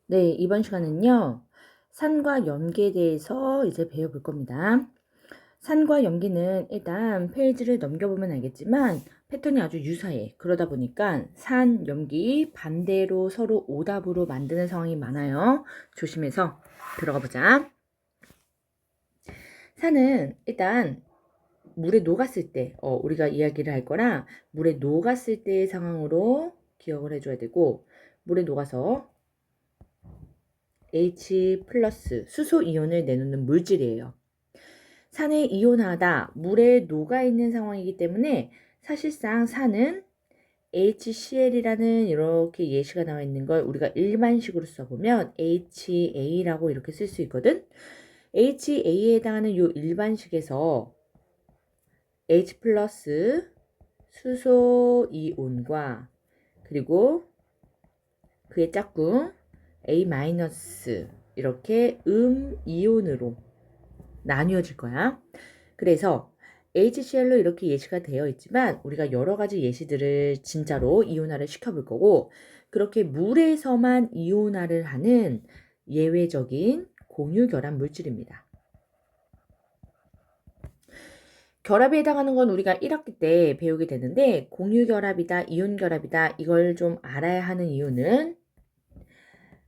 네, 이번 시간은요, 산과 염기에 대해서 이제 배워볼 겁니다. 산과 염기는 일단 페이지를 넘겨보면 알겠지만 패턴이 아주 유사해. 그러다 보니까 산, 염기 반대로 서로 오답으로 만드는 상황이 많아요. 조심해서 들어가 보자. 산은 일단 물에 녹았을 때, 우리가 이야기를 할 거라 물에 녹았을 때의 상황으로 기억을 해줘야 되고, 물에 녹아서 H 플러스 수소 이온을 내놓는 물질이에요. 산에 이온하다 물에 녹아있는 상황이기 때문에 사실상 산은 HCl이라는 이렇게 예시가 나와 있는 걸 우리가 일반식으로 써보면 HA라고 이렇게 쓸 수 있거든. HA에 해당하는 이 일반식에서 H 플러스 수소 이온과 그리고 그의 짝꿍 A 마이너스 이렇게 이온으로 나뉘어질 거야. 그래서 HCl로 이렇게 예시가 되어 있지만 우리가 여러 가지 예시들을 진짜로 이온화를 시켜볼 거고, 그렇게 물에서만 이온화를 하는 예외적인 공유결합 물질입니다. 결합에 해당하는 건 우리가 1학기 때 배우게 되는데, 공유결합이다, 이온결합이다, 이걸 좀 알아야 하는 이유는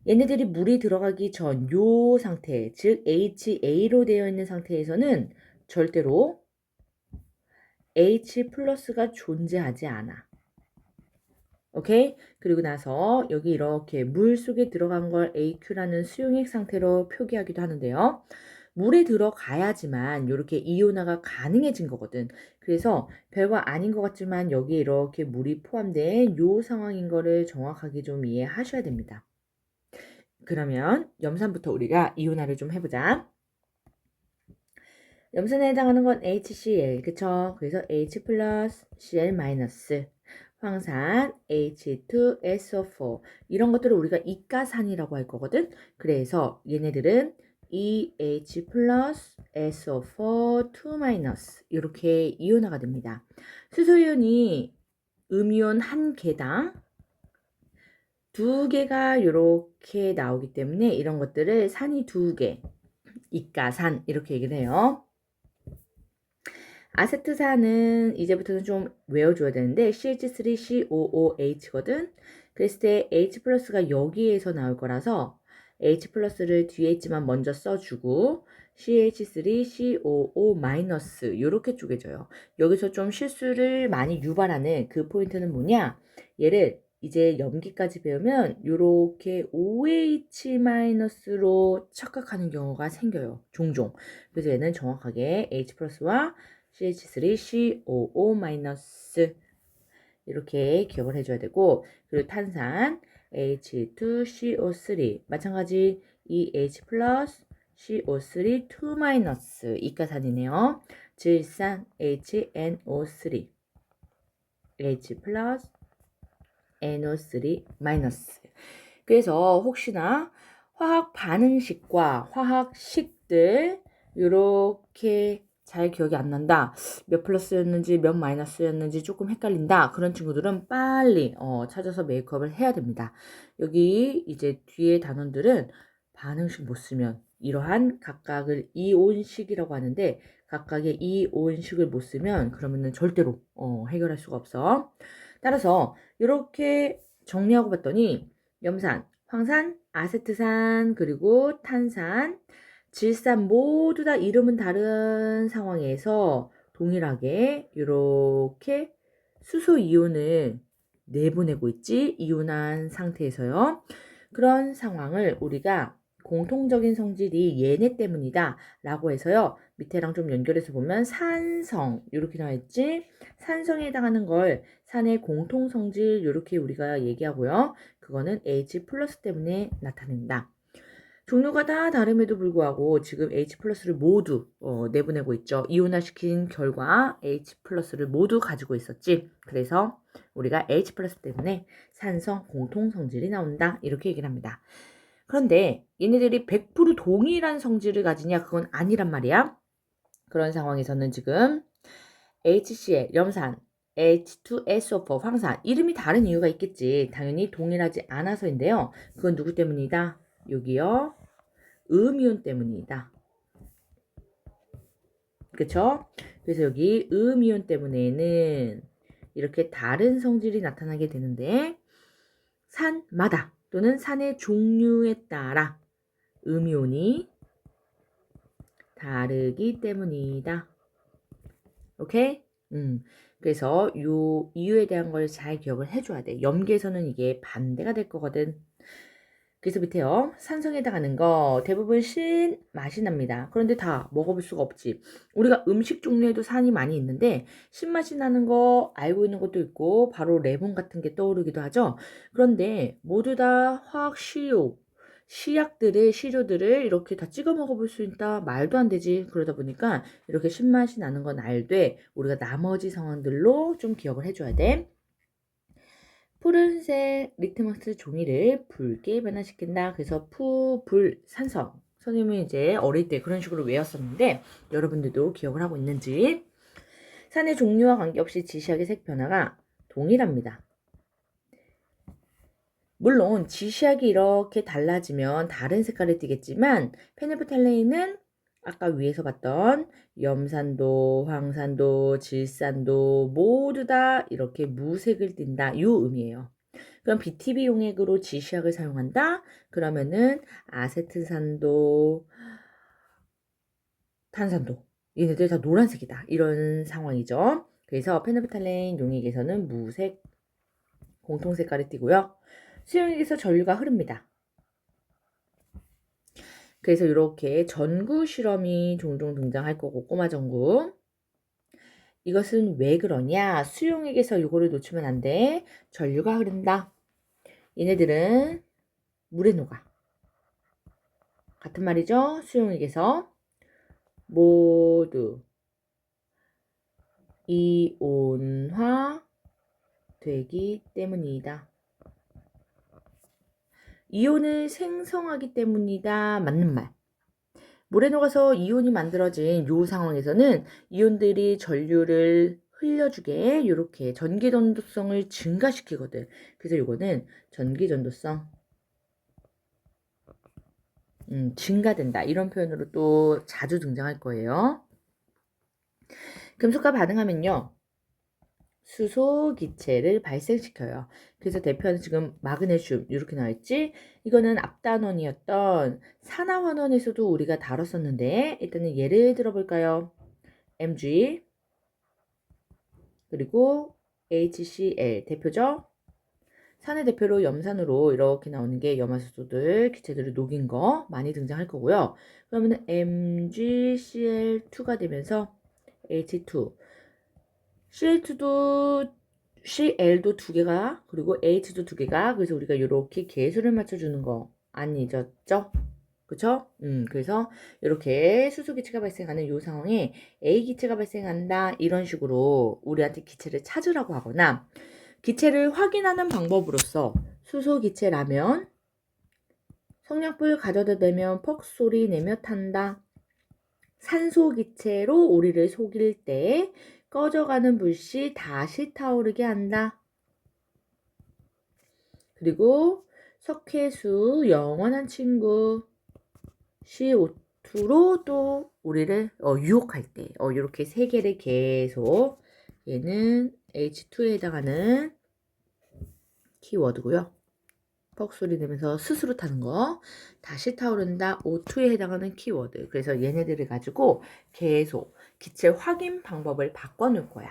얘네들이 물이 들어가기 전 요 상태, 즉 HA로 되어 있는 상태에서는 절대로 H 플러스가 존재하지 않아. 오케이? 그리고 나서 여기 이렇게 물 속에 들어간 걸 AQ라는 수용액 상태로 표기하기도 하는데요. 물에 들어가야지만 이렇게 이온화가 가능해진 거거든. 그래서 별거 아닌 것 같지만 여기에 이렇게 물이 포함된 요 상황인 거를 정확하게 좀 이해하셔야 됩니다. 그러면 염산부터 우리가 이온화를 좀 해보자. 염산에 해당하는 건 HCl, 그쵸? 그래서 H 플러스 Cl 마이너스, 황산 H2SO4 이런 것들을 우리가 이가산이라고 할 거거든. 그래서 얘네들은 EH 플러스 SO4 2 마이너스 이렇게 이온화가 됩니다. 수소이온이 음이온 한 개당 두 개가 이렇게 나오기 때문에 이런 것들을 산이 두 개, 이가산 이렇게 얘기를 해요. 아세트산은 이제부터는 좀 외워줘야 되는데 CH3COOH거든. 그랬을 때 H 플러스가 여기에서 나올 거라서 H 플러스를 뒤에 있지만 먼저 써주고 CH3COO 마이너스 이렇게 쪼개져요. 여기서 좀 실수를 많이 유발하는 그 포인트는 뭐냐? 얘를 이제 염기까지 배우면 이렇게 OH-로 착각하는 경우가 생겨요. 종종. 그래서 얘는 정확하게 H 플러스와 CH3COO- 이렇게 기억을 해줘야 되고, 그리고 탄산 H2CO3 마찬가지 EH 플러스 CO3 2 마이너스 이가산이네요. 질산 HNO3 H 플러스 NO3 마이너스. 그래서 혹시나 화학 반응식과 화학식들 이렇게 잘 기억이 안 난다, 몇 플러스였는지 몇 마이너스였는지 조금 헷갈린다, 그런 친구들은 빨리 찾아서 메이크업을 해야 됩니다. 여기 이제 뒤에 단원들은 반응식 못 쓰면 이러한 각각을 이온식이라고 하는데, 각각의 이온식을 못 쓰면 그러면은 절대로 해결할 수가 없어. 따라서 이렇게 정리하고 봤더니 염산, 황산, 아세트산, 그리고 탄산, 질산 모두 다 이름은 다른 상황에서 동일하게 이렇게 수소 이온을 내보내고 있지, 이온한 상태에서요. 그런 상황을 우리가 공통적인 성질이 얘네 때문이다 라고 해서요, 밑에랑 좀 연결해서 보면 산성 이렇게 나와 있지. 산성에 해당하는 걸 산의 공통 성질 이렇게 우리가 얘기하고요. 그거는 H 플러스 때문에 나타낸다. 종류가 다 다름에도 불구하고 지금 H 플러스를 모두 내보내고 있죠. 이온화시킨 결과 H 플러스를 모두 가지고 있었지. 그래서 우리가 H 플러스 때문에 산성 공통 성질이 나온다 이렇게 얘기를 합니다. 그런데 얘네들이 100% 동일한 성질을 가지냐? 그건 아니란 말이야. 그런 상황에서는 지금 HCl, 염산, H2SO4, 황산 이름이 다른 이유가 있겠지. 당연히 동일하지 않아서인데요. 그건 누구 때문이다? 여기요. 음이온 때문이다. 그쵸? 그래서 여기 음이온 때문에는 이렇게 다른 성질이 나타나게 되는데 산마다 또는 산의 종류에 따라 음이온이 다르기 때문이다. 오케이? 그래서 요 이유에 대한 걸 잘 기억을 해줘야 돼. 염계에서는 이게 반대가 될 거거든. 그래서 밑에요. 산성에 해당하는 거 대부분 신 맛이 납니다. 그런데 다 먹어볼 수가 없지. 우리가 음식 종류에도 산이 많이 있는데 신맛이 나는 거 알고 있는 것도 있고 바로 레몬 같은 게 떠오르기도 하죠. 그런데 모두 다 화학 시료들을 이렇게 다 찍어 먹어볼 수 있다? 말도 안 되지. 그러다 보니까 이렇게 신맛이 나는 건 알되 우리가 나머지 상황들로 좀 기억을 해줘야 돼. 푸른색 리트머스 종이를 붉게 변화시킨다. 그래서 산성. 선생님은 이제 어릴 때 그런 식으로 외웠었는데 여러분들도 기억을 하고 있는지. 산의 종류와 관계없이 지시학의 색 변화가 동일합니다. 물론 지시학이 이렇게 달라지면 다른 색깔을 띠겠지만 페니프탈레인은 아까 위에서 봤던 염산도, 황산도, 질산도 모두 다 이렇게 무색을 띈다. 이 의미예요. 그럼 BTB 용액으로 지시약을 사용한다? 그러면은 아세트산도, 탄산도 얘네들 다 노란색이다. 이런 상황이죠. 그래서 페니프탈레인 용액에서는 무색 공통 색깔을 띠고요. 수용액에서 전류가 흐릅니다. 그래서 이렇게 전구 실험이 종종 등장할 거고 꼬마 전구. 이것은 왜 그러냐? 수용액에서 이거를 놓치면 안 돼. 전류가 흐른다. 얘네들은 물에 녹아. 같은 말이죠? 수용액에서 모두 이온화 되기 때문이다. 이온을 생성하기 때문이다. 맞는 말. 물에 녹아서 이온이 만들어진 이 상황에서는 이온들이 전류를 흘려주게 이렇게 전기 전도성을 증가시키거든. 그래서 이거는 전기 전도성 증가된다. 이런 표현으로 또 자주 등장할 거예요. 금속과 반응하면요. 수소 기체를 발생시켜요. 그래서 대표는 지금 마그네슘 이렇게 나와있지. 이거는 앞단원이었던 산화환원에서도 우리가 다뤘었는데 일단은 예를 들어볼까요? Mg 그리고 HCl 대표죠. 산의 대표로 염산으로 이렇게 나오는 게 염화수소들 기체들을 녹인 거 많이 등장할 거고요. 그러면 MgCl2가 되면서 H2 CL도 두 개가 그리고 H도 두 개가 그래서 우리가 이렇게 개수를 맞춰주는 거 안 잊었죠? 그쵸? 그래서 이렇게 수소 기체가 발생하는 이 상황에 A 기체가 발생한다 이런 식으로 우리한테 기체를 찾으라고 하거나 기체를 확인하는 방법으로서 수소 기체라면 성냥불 가져다 대면 퍽 소리 내며 탄다. 산소 기체로 우리를 속일 때 꺼져가는 불씨 다시 타오르게 한다. 그리고 석회수 영원한 친구 CO2로 또 우리를 유혹할 때 이렇게 세 개를 계속 얘는 H2에 해당하는 키워드고요. 퍽 소리 내면서 스스로 타는 거 다시 타오른다 O2에 해당하는 키워드. 그래서 얘네들을 가지고 계속 기체 확인 방법을 바꿔놓을 거야.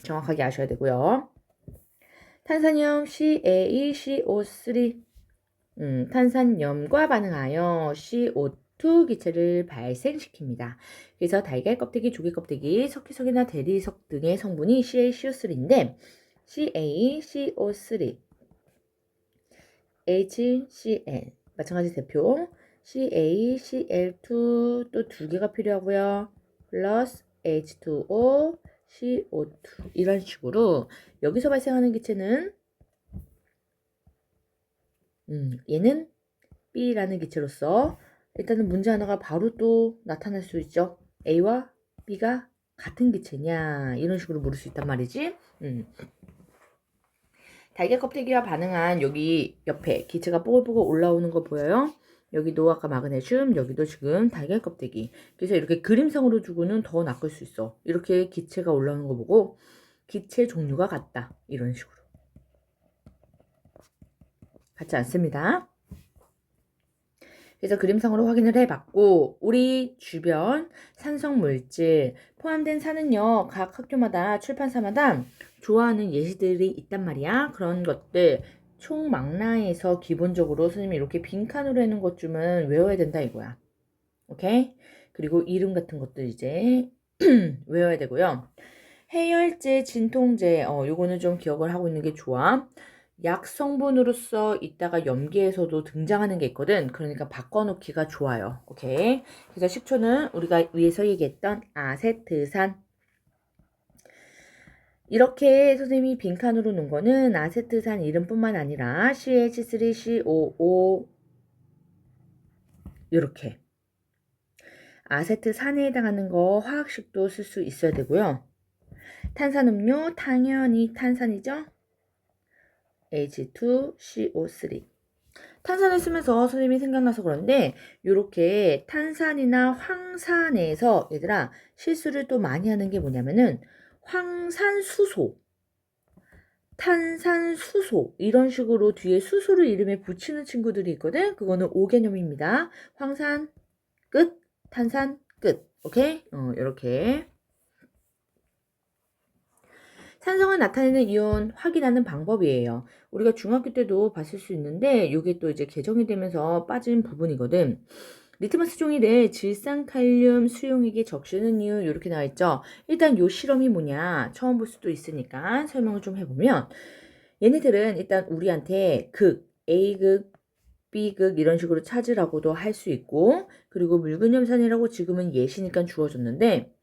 정확하게 아셔야 되고요. 탄산염 CaCO3 탄산염과 반응하여 CO2 기체를 발생시킵니다. 그래서 달걀 껍데기, 조개 껍데기, 석회석이나 대리석 등의 성분이 CaCO3인데 CaCO3 HCl 마찬가지 대표 CaCl2 또 두 개가 필요하고요. 플러스 H2O CO2 이런 식으로 여기서 발생하는 기체는 얘는 B라는 기체로서 일단은 문제 하나가 바로 또 나타날 수 있죠. A와 B가 같은 기체냐 이런 식으로 물을 수 있단 말이지. 달걀 껍데기와 반응한 여기 옆에 기체가 뽀글뽀글 올라오는 거 보여요? 여기도 아까 마그네슘, 여기도 지금 달걀 껍데기. 그래서 이렇게 그림상으로 주고는 더 낚을 수 있어. 이렇게 기체가 올라오는 거 보고 기체 종류가 같다. 이런 식으로. 같지 않습니다. 그래서 그림상으로 확인을 해봤고 우리 주변 산성물질 포함된 산은요. 각 학교마다 출판사마다 좋아하는 예시들이 있단 말이야. 그런 것들 총망라해서 기본적으로 선생님이 이렇게 빈칸으로 해놓은 것쯤은 외워야 된다 이거야. 오케이? 그리고 이름 같은 것들 이제 외워야 되고요. 해열제, 진통제 요거는 좀 기억을 하고 있는 게 좋아. 약 성분으로서 이따가 염기에서도 등장하는 게 있거든. 그러니까 바꿔놓기가 좋아요. 오케이. 그래서 식초는 우리가 위에서 얘기했던 아세트산. 이렇게 선생님이 빈칸으로 놓은 거는 아세트산 이름뿐만 아니라 CH3COO 이렇게 아세트산에 해당하는 거 화학식도 쓸 수 있어야 되고요. 탄산음료 당연히 탄산이죠. H2CO3 탄산을 쓰면서 선생님이 생각나서 그런데 이렇게 탄산이나 황산에서 얘들아 실수를 또 많이 하는 게 뭐냐면은 황산수소 탄산수소 이런 식으로 뒤에 수소를 이름에 붙이는 친구들이 있거든. 그거는 오개념입니다. 황산 끝 탄산 끝 오케이 이렇게 산성을 나타내는 이온 확인하는 방법이에요. 우리가 중학교 때도 봤을 수 있는데 이게 또 이제 개정이 되면서 빠진 부분이거든. 리트머스 종이를 질산칼륨 수용액에 적시는 이유 이렇게 나와 있죠. 일단 요 실험이 뭐냐 처음 볼 수도 있으니까 설명을 좀 해보면 얘네들은 일단 우리한테 극 A극 B극 이런 식으로 찾으라고도 할 수 있고 그리고 묽은염산이라고 지금은 예시니까 주어졌는데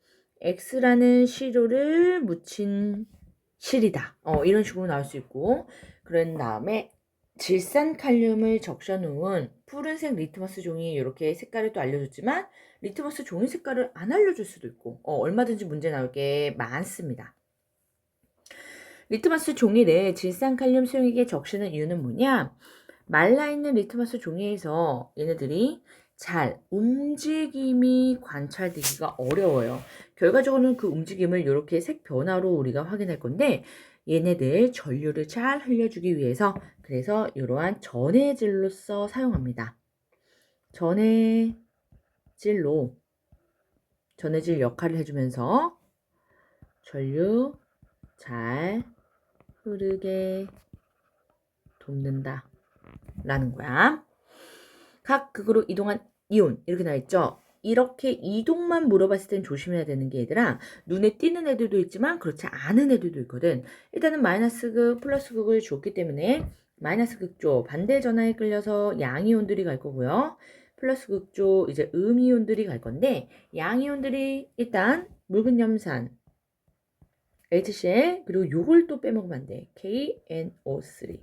X라는 시료를 묻힌 실이다. 이런 식으로 나올 수 있고 그런 다음에 질산칼륨을 적셔 놓은 푸른색 리트머스 종이 이렇게 색깔을 또 알려줬지만 리트머스 종이 색깔을 안 알려줄 수도 있고 얼마든지 문제 나올 게 많습니다. 리트머스 종이를 질산칼륨 수용액에 적시는 이유는 뭐냐? 말라있는 리트머스 종이에서 얘네들이 잘 움직임이 관찰되기가 어려워요. 결과적으로는 그 움직임을 이렇게 색 변화로 우리가 확인할 건데 얘네들 전류를 잘 흘려주기 위해서 그래서 이러한 전해질로서 사용합니다. 전해질 역할을 해주면서 전류 잘 흐르게 돕는다 라는 거야. 각 극으로 이동한 이온 이렇게 나와 있죠. 이렇게 이동만 물어봤을 땐 조심해야 되는 게 얘들아 눈에 띄는 애들도 있지만 그렇지 않은 애들도 있거든. 일단은 마이너스 극 플러스 극을 줬기 때문에 마이너스 극조 반대 전하에 끌려서 양이온들이 갈 거고요. 플러스 극조 이제 음이온들이 갈 건데 양이온들이 일단 묽은 염산 HCl 그리고 요걸 또 빼먹으면 안 돼. KNO3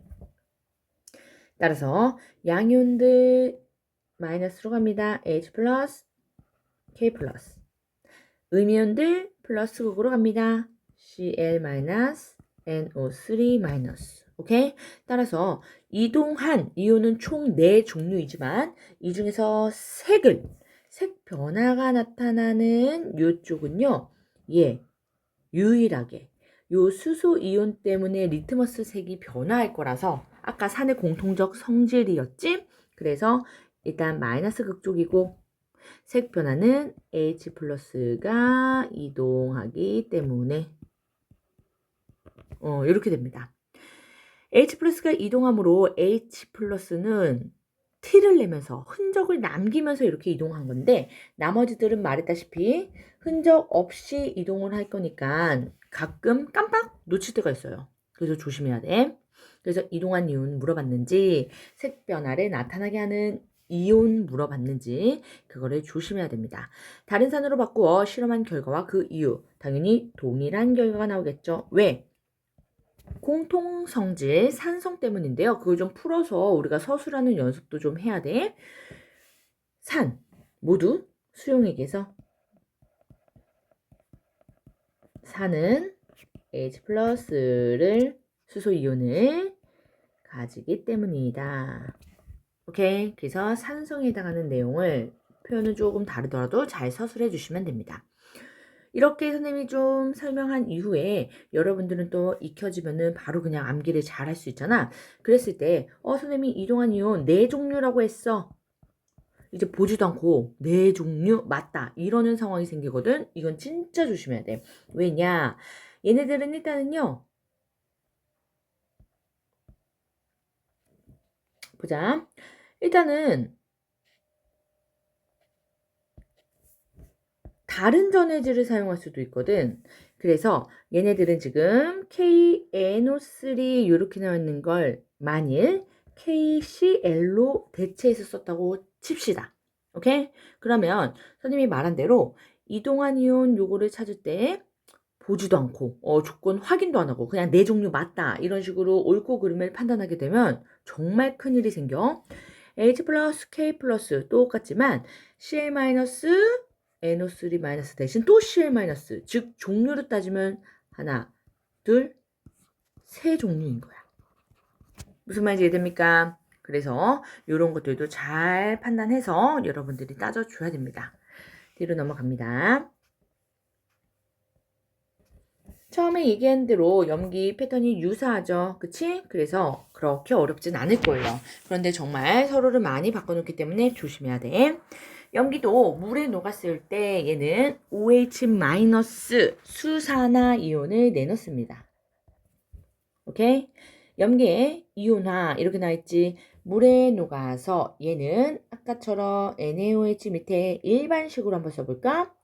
따라서 양이온들 마이너스로 갑니다. H 플러스 K 플러스 음이온들 플러스 극으로 갑니다. Cl 마이너스 NO3 마이너스 오케이? 따라서 이동한 이온은 총 4종류이지만 이 중에서 색 변화가 나타나는 요쪽은요. 유일하게 요 수소 이온 때문에 리트머스 색이 변화할 거라서 아까 산의 공통적 성질이었지? 그래서 일단 마이너스 극쪽이고 색 변화는 H 플러스가 이동하기 때문에 이렇게 됩니다. H 플러스가 이동함으로 H 플러스는 티를 내면서 흔적을 남기면서 이렇게 이동한 건데 나머지들은 말했다시피 흔적 없이 이동을 할 거니까 가끔 깜빡 놓칠 때가 있어요. 그래서 조심해야 돼. 그래서 이동한 이유는 물어봤는지 색 변화를 나타나게 하는 이온 물어봤는지 그거를 조심해야 됩니다. 다른 산으로 바꾸어 실험한 결과와 그 이유 당연히 동일한 결과가 나오겠죠. 왜? 공통성질 산성 때문인데요. 그걸 좀 풀어서 우리가 서술하는 연습도 좀 해야 돼. 산 모두 수용액에서 산은 H 플러스를 수소 이온을 가지기 때문이다. 오케이. 그래서 산성에 해당하는 내용을 표현은 조금 다르더라도 잘 서술해 주시면 됩니다. 이렇게 선생님이 좀 설명한 이후에 여러분들은 또 익혀지면은 바로 그냥 암기를 잘 할 수 있잖아. 그랬을 때 선생님이 이동한 이온 4종류라고 했어. 이제 보지도 않고 4종류 맞다 이러는 상황이 생기거든. 이건 진짜 조심해야 돼. 왜냐? 얘네들은 일단은요. 보자. 일단은 다른 전해질을 사용할 수도 있거든. 그래서 얘네들은 지금 KNO3 이렇게 나와 있는 걸 만일 KCl로 대체해서 썼다고 칩시다. 오케이? 그러면 선생님이 말한 대로 이동한 이온 요거를 찾을 때 보지도 않고 조건 확인도 안 하고 그냥 4종류 맞다 이런 식으로 옳고 그름을 판단하게 되면 정말 큰일이 생겨. H 플러스 K 플러스 똑같지만 Cl 마이너스 NO3 마이너스 대신 또 Cl 마이너스 즉 종류로 따지면 하나, 둘, 3종류인 거야. 무슨 말인지 이해됩니까? 그래서 이런 것들도 잘 판단해서 여러분들이 따져줘야 됩니다. 뒤로 넘어갑니다. 처음에 얘기한 대로 염기 패턴이 유사하죠. 그치? 그래서 그렇게 어렵진 않을 거예요. 그런데 정말 서로를 많이 바꿔놓기 때문에 조심해야 돼. 염기도 물에 녹았을 때 얘는 OH- 수산화 이온을 내놓습니다. 오케이? 염기에 이온화 이렇게 나와있지. 물에 녹아서 얘는 아까처럼 NaOH 밑에 일반식으로 한번 써볼까?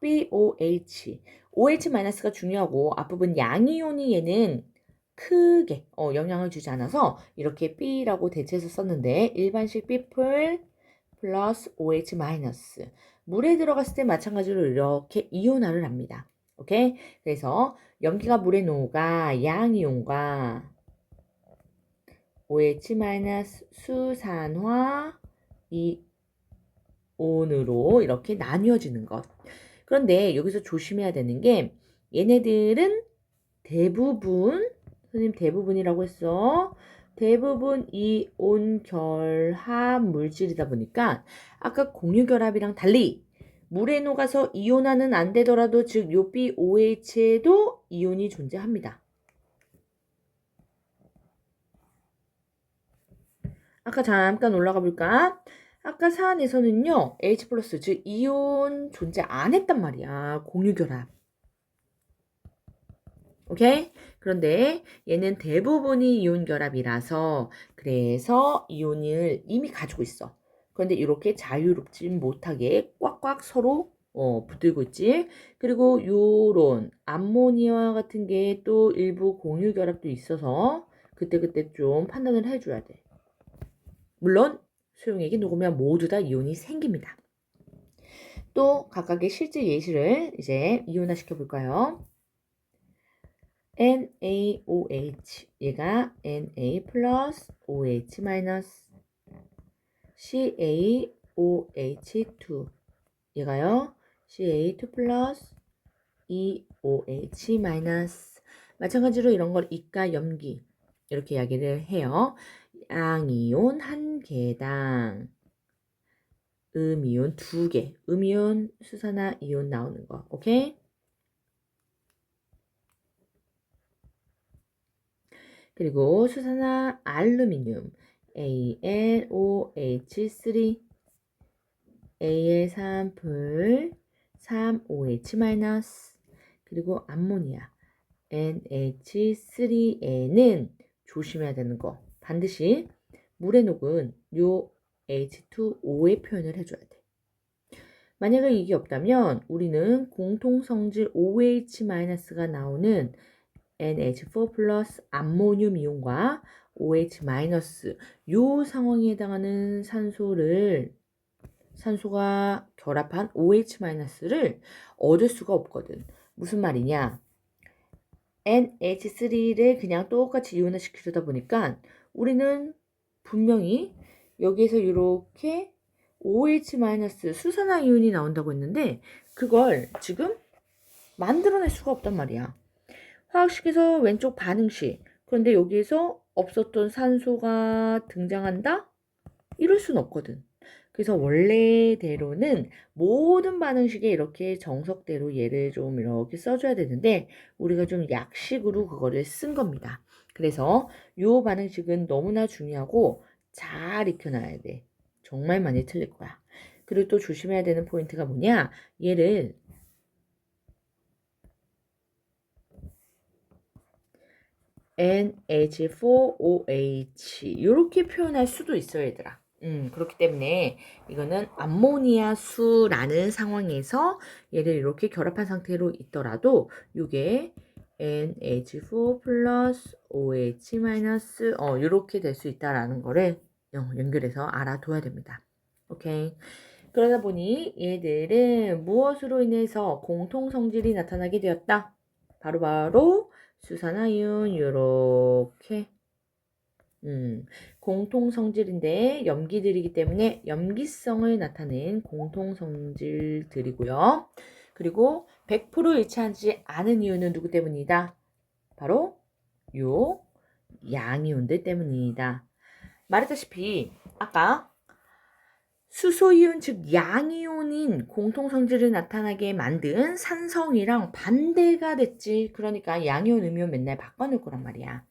BOH. OH-가 중요하고 앞부분 양이온이 얘는 크게 영향을 주지 않아서 이렇게 B라고 대체해서 썼는데 일반식 B 플러스 OH-. 물에 들어갔을 때 마찬가지로 이렇게 이온화를 합니다. 오케이? 그래서 염기가 물에 녹아 양이온과 OH- 수산화 이온으로 이렇게 나뉘어지는 것. 그런데 여기서 조심해야 되는 게 얘네들은 대부분 선생님 대부분이라고 했어. 대부분 이온 결합 물질이다 보니까 아까 공유결합이랑 달리 물에 녹아서 이온화는 안 되더라도 즉 요 BOH에도 이온이 존재합니다. 아까 잠깐 올라가 볼까? 아까 사안에서는요. H 플러스 즉 이온 존재 안 했단 말이야. 공유결합. 오케이? 그런데 얘는 대부분이 이온 결합이라서 그래서 이온을 이미 가지고 있어. 그런데 이렇게 자유롭지 못하게 꽉꽉 서로 붙들고 있지. 그리고 요런 암모니아 같은 게 또 일부 공유 결합도 있어서 그때그때 좀 판단을 해줘야 돼. 물론 수용액이 녹으면 모두 다 이온이 생깁니다. 또 각각의 실제 예시를 이제 이온화 시켜볼까요? NaOH 얘가 Na 플러스 OH 마이너스 CaOH2 얘가요 Ca2 플러스 EOH 마이너스 마찬가지로 이런 걸 이가 염기 이렇게 이야기를 해요. 양이온 1개당 음이온 2개 음이온 수산화 이온 나오는 거 오케이? 그리고 수산화 알루미늄 AlOH3 Al3불 3OH- 그리고 암모니아 NH3N은 조심해야 되는 거 반드시 물에 녹은 요 H2O의 표현을 해줘야 돼. 만약에 이게 없다면 우리는 공통성질 OH-가 나오는 NH4 플러스 암모늄 이온과 OH 마이너스 요 상황에 해당하는 산소가 결합한 OH 마이너스를 얻을 수가 없거든. 무슨 말이냐? NH3를 그냥 똑같이 이온화 시키려다 보니까 우리는 분명히 여기에서 이렇게 OH 마이너스 수산화 이온이 나온다고 했는데 그걸 지금 만들어낼 수가 없단 말이야. 화학식에서 왼쪽 반응식 그런데 여기에서 없었던 산소가 등장한다? 이럴 순 없거든. 그래서 원래대로는 모든 반응식에 이렇게 정석대로 얘를 좀 이렇게 써줘야 되는데 우리가 좀 약식으로 그거를 쓴 겁니다. 그래서 요 반응식은 너무나 중요하고 잘 익혀놔야 돼. 정말 많이 틀릴 거야. 그리고 또 조심해야 되는 포인트가 뭐냐? 얘를 NH4OH 이렇게 표현할 수도 있어요, 얘들아. 그렇기 때문에 이거는 암모니아 수라는 상황에서 얘를 이렇게 결합한 상태로 있더라도 이게 NH4 플러스 OH 마이너스 이렇게 될 수 있다라는 거를 연결해서 알아둬야 됩니다. 오케이. 그러다 보니 얘들은 무엇으로 인해서 공통 성질이 나타나게 되었다? 바로 수산화윤 요렇게 공통 성질인데 염기들이기 때문에 염기성을 나타낸 공통 성질들이고요. 그리고 100% 일치하지 않은 이유는 누구 때문이다? 바로 요 양이온들 때문이다. 말했다시피 아까 수소이온 즉 양이온인 공통성질을 나타나게 만든 산성이랑 반대가 됐지. 그러니까 양이온, 음이온 맨날 바꿔놓을 거란 말이야.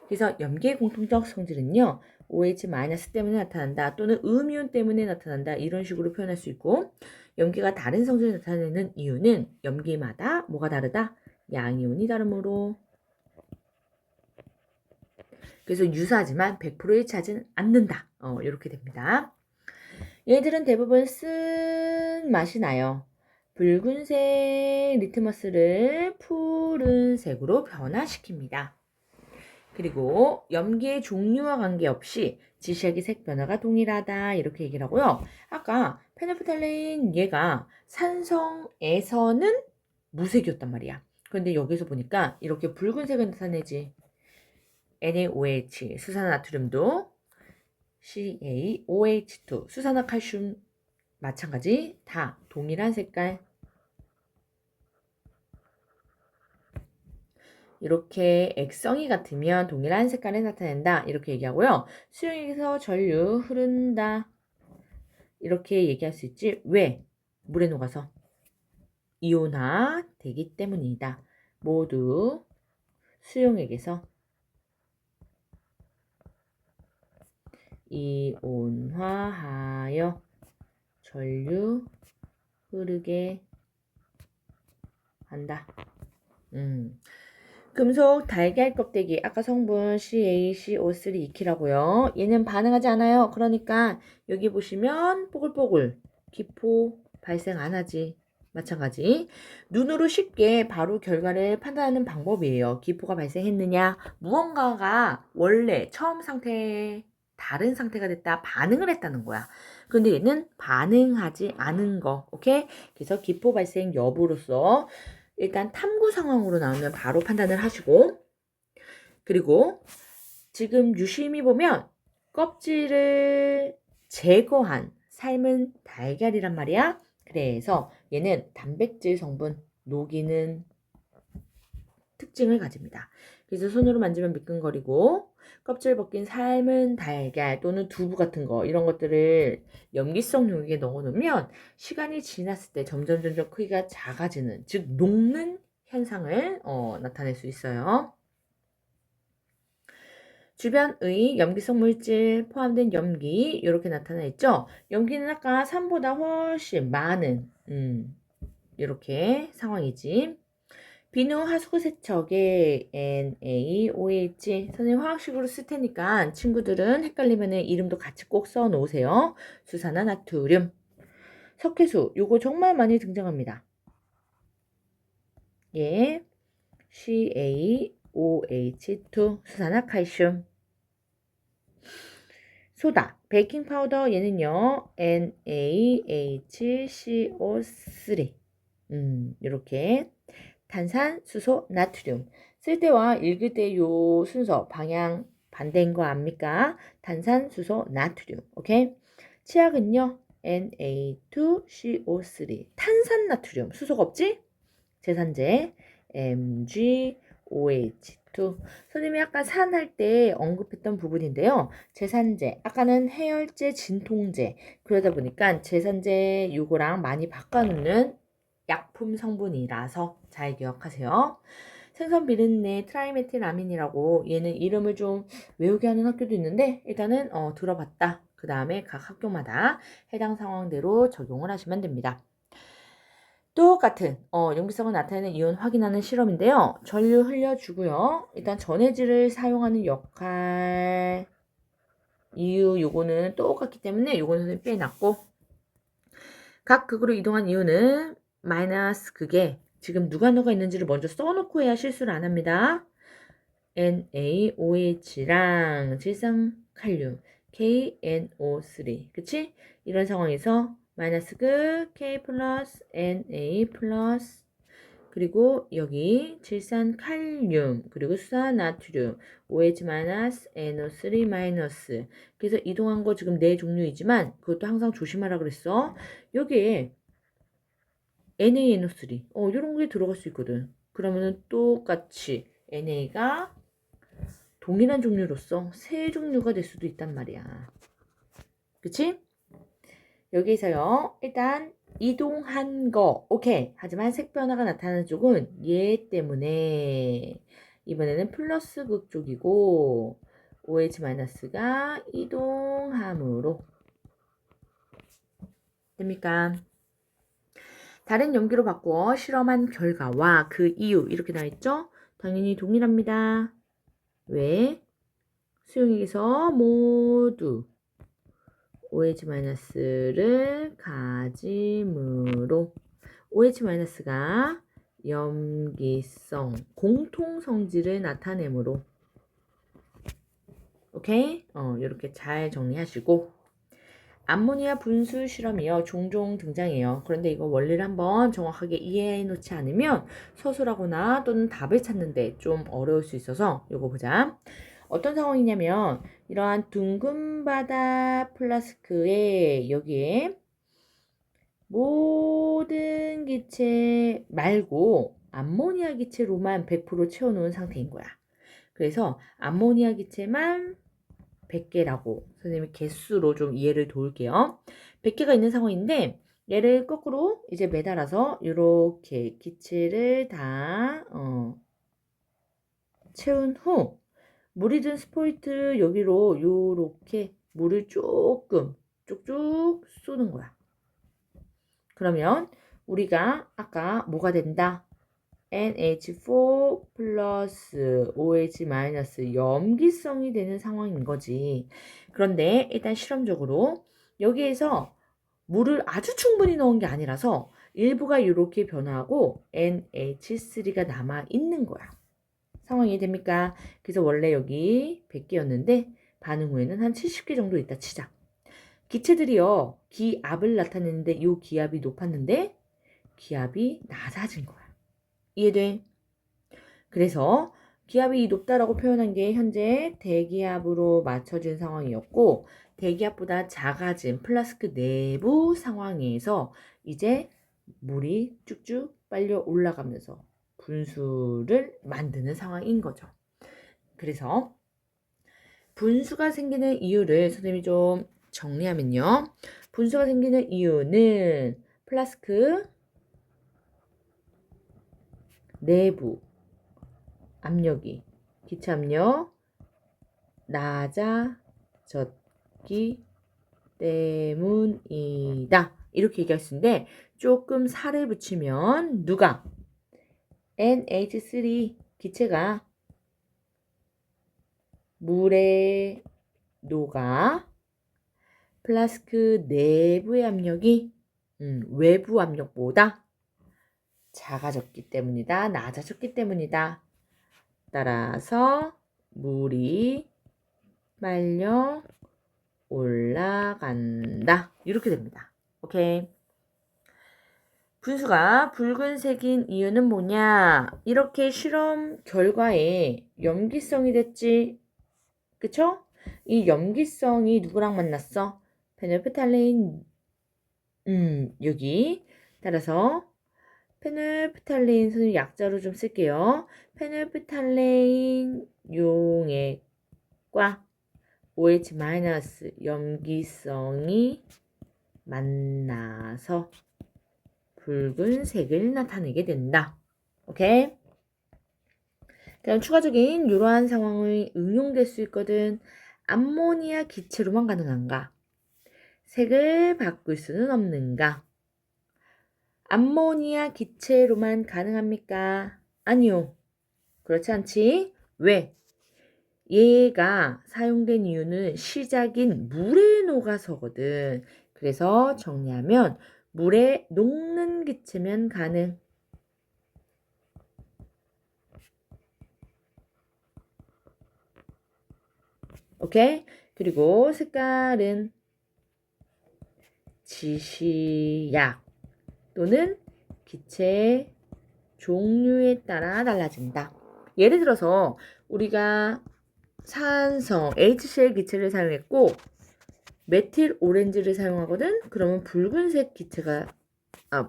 그래서 염기의 공통적 성질은요. OH- 때문에 나타난다 또는 음이온 때문에 나타난다 이런 식으로 표현할 수 있고 염기가 다른 성질을 나타내는 이유는 염기마다 뭐가 다르다? 양이온이 다르므로. 그래서 유사하지만 100% 일치하지는 않는다. 이렇게 됩니다. 얘들은 대부분 쓴 맛이 나요. 붉은색 리트머스를 푸른색으로 변화시킵니다. 그리고 염기의 종류와 관계없이 지시하기 색 변화가 동일하다 이렇게 얘기를 하고요. 아까 페놀프탈레인 얘가 산성에서는 무색이었단 말이야. 그런데 여기서 보니까 이렇게 붉은색을 나타내지. NaOH 수산화나트륨도 CaOH2 수산화칼슘 마찬가지 다 동일한 색깔 이렇게 액성이 같으면 동일한 색깔을 나타낸다 이렇게 얘기하고요. 수용액에서 전류 흐른다 이렇게 얘기할 수 있지. 왜? 물에 녹아서 이온화 되기 때문이다. 모두 수용액에서 이온화하여 전류 흐르게 한다. 금속 달걀 껍데기 아까 성분 CaCO3 2키라고요. 얘는 반응하지 않아요. 그러니까 여기 보시면 뽀글뽀글 기포 발생 안 하지. 마찬가지 눈으로 쉽게 바로 결과를 판단하는 방법이에요. 기포가 발생했느냐 무언가가 원래 처음 상태에 다른 상태가 됐다 반응을 했다는 거야. 근데 얘는 반응하지 않은 거. 오케이? 그래서 기포 발생 여부로서 일단 탐구 상황으로 나오면 바로 판단을 하시고 그리고 지금 유심히 보면 껍질을 제거한 삶은 달걀이란 말이야. 그래서 얘는 단백질 성분 녹이는 특징을 가집니다. 그래서 손으로 만지면 미끈거리고 껍질 벗긴 삶은 달걀 또는 두부 같은 거 이런 것들을 염기성 용액에 넣어놓으면 시간이 지났을 때 점점 크기가 작아지는 즉 녹는 현상을 나타낼 수 있어요. 주변의 염기성 물질 포함된 염기 이렇게 나타나 있죠. 염기는 아까 산보다 훨씬 많은 이렇게 상황이지. 비누 하수구 세척에 NaOH 선생님 화학식으로 쓸 테니까 친구들은 헷갈리면 이름도 같이 꼭 써 놓으세요. 수산화나트륨 석회수 요거 정말 많이 등장합니다. 예, CaOH2 수산화칼슘 소다 베이킹파우더 얘는요 NaHCO3 이렇게 탄산, 수소, 나트륨 쓸 때와 읽을 때 요 순서 방향 반대인 거 압니까? 탄산, 수소, 나트륨 오케이? 치약은요 Na2CO3 탄산 나트륨 수소가 없지? 제산제 MgOH2 선생님이 아까 산 할 때 언급했던 부분인데요. 제산제, 아까는 해열제, 진통제. 그러다 보니까 제산제 요거랑 많이 바꿔놓는 약품 성분이라서 잘 기억하세요. 생선 비린내 트라이메틸아민이라고 얘는 이름을 좀 외우게 하는 학교도 있는데 일단은 들어봤다. 그 다음에 각 학교마다 해당 상황대로 적용을 하시면 됩니다. 똑같은 용기성을 나타내는 이온 확인하는 실험인데요. 전류 흘려주고요. 일단 전해질을 사용하는 역할 이유 요거는 똑같기 때문에 요거는 선생님 빼놨고 각 극으로 이동한 이유는 마이너스 극에 지금 누가 있는지를 먼저 써놓고 해야 실수를 안 합니다. NaOH랑 질산칼륨 KNO3 그치? 이런 상황에서 마이너스 극 K 플러스 Na 플러스 그리고 여기 질산칼륨 그리고 수산나트륨 OH 마이너스 NO3 마이너스 그래서 이동한 거 지금 네 종류이지만 그것도 항상 조심하라 그랬어. 여기에 NaNO3 이런 게 들어갈 수 있거든. 그러면은 똑같이 Na가 동일한 종류로서 세 종류가 될 수도 있단 말이야. 그치? 여기서요. 일단 이동한 거 오케이. 하지만 색 변화가 나타나는 쪽은 얘 때문에 이번에는 플러스 극 쪽이고 OH-가 이동함으로 됩니까? 다른 용기로 바꾸어 실험한 결과와 그 이유 이렇게 나와있죠? 당연히 동일합니다. 왜? 수용액에서 모두 OH-를 가짐으로 OH-가 염기성 공통성질을 나타내므로 오케이? 이렇게 잘 정리하시고 암모니아 분수 실험이요. 종종 등장해요. 그런데 이거 원리를 한번 정확하게 이해해 놓지 않으면 서술하거나 또는 답을 찾는데 좀 어려울 수 있어서 이거 보자. 어떤 상황이냐면 이러한 둥근 바다 플라스크에 여기에 모든 기체 말고 암모니아 기체로만 100% 채워놓은 상태인 거야. 그래서 암모니아 기체만 100개라고 선생님이 개수로 좀 이해를 도울게요. 100개가 있는 상황인데 얘를 거꾸로 이제 매달아서 이렇게 기체를 다 채운 후 물이 든 스포이트 여기로 요렇게 물을 조금 쭉쭉 쏘는 거야. 그러면 우리가 아까 뭐가 된다? NH4 플러스 OH 마이너스 염기성이 되는 상황인 거지. 그런데 일단 실험적으로 여기에서 물을 아주 충분히 넣은 게 아니라서 일부가 이렇게 변화하고 NH3가 남아 있는 거야. 상황이 됩니까? 그래서 원래 여기 100개였는데 반응 후에는 한 70개 정도 있다 치자. 기체들이요 기압을 나타내는데 이 기압이 높았는데 기압이 낮아진 거야. 이해돼? 그래서 기압이 높다라고 표현한 게 현재 대기압으로 맞춰진 상황이었고 대기압보다 작아진 플라스크 내부 상황에서 이제 물이 쭉쭉 빨려 올라가면서 분수를 만드는 상황인 거죠. 그래서 분수가 생기는 이유를 선생님이 좀 정리하면요. 분수가 생기는 이유는 플라스크 내부 압력이 기체 압력 낮아졌기 때문이다. 이렇게 얘기할 수 있는데 조금 살을 붙이면 누가 NH3 기체가 물에 녹아 플라스크 내부의 압력이 외부 압력보다 작아졌기 때문이다. 낮아졌기 때문이다. 따라서 물이 빨려 올라간다. 이렇게 됩니다. 오케이. 분수가 붉은색인 이유는 뭐냐? 이렇게 실험 결과에 염기성이 됐지. 그쵸? 이 염기성이 누구랑 만났어? 페놀프탈레인 여기 따라서 페놀프탈레인 선생님 약자로 좀 쓸게요. 페놀프탈레인 용액과 OH- 염기성이 만나서 붉은색을 나타내게 된다. 오케이? 그럼 추가적인 이러한 상황이 응용될 수 있거든. 암모니아 기체로만 가능한가? 색을 바꿀 수는 없는가? 암모니아 기체로만 가능합니까? 아니요. 그렇지 않지? 왜? 얘가 사용된 이유는 시작인 물에 녹아서거든. 그래서 정리하면 물에 녹는 기체면 가능. 오케이? 그리고 색깔은 지시약 또는 기체 종류에 따라 달라진다. 예를 들어서 우리가 산성 HCl 기체를 사용했고 메틸 오렌지를 사용하거든. 그러면 붉은색 기체가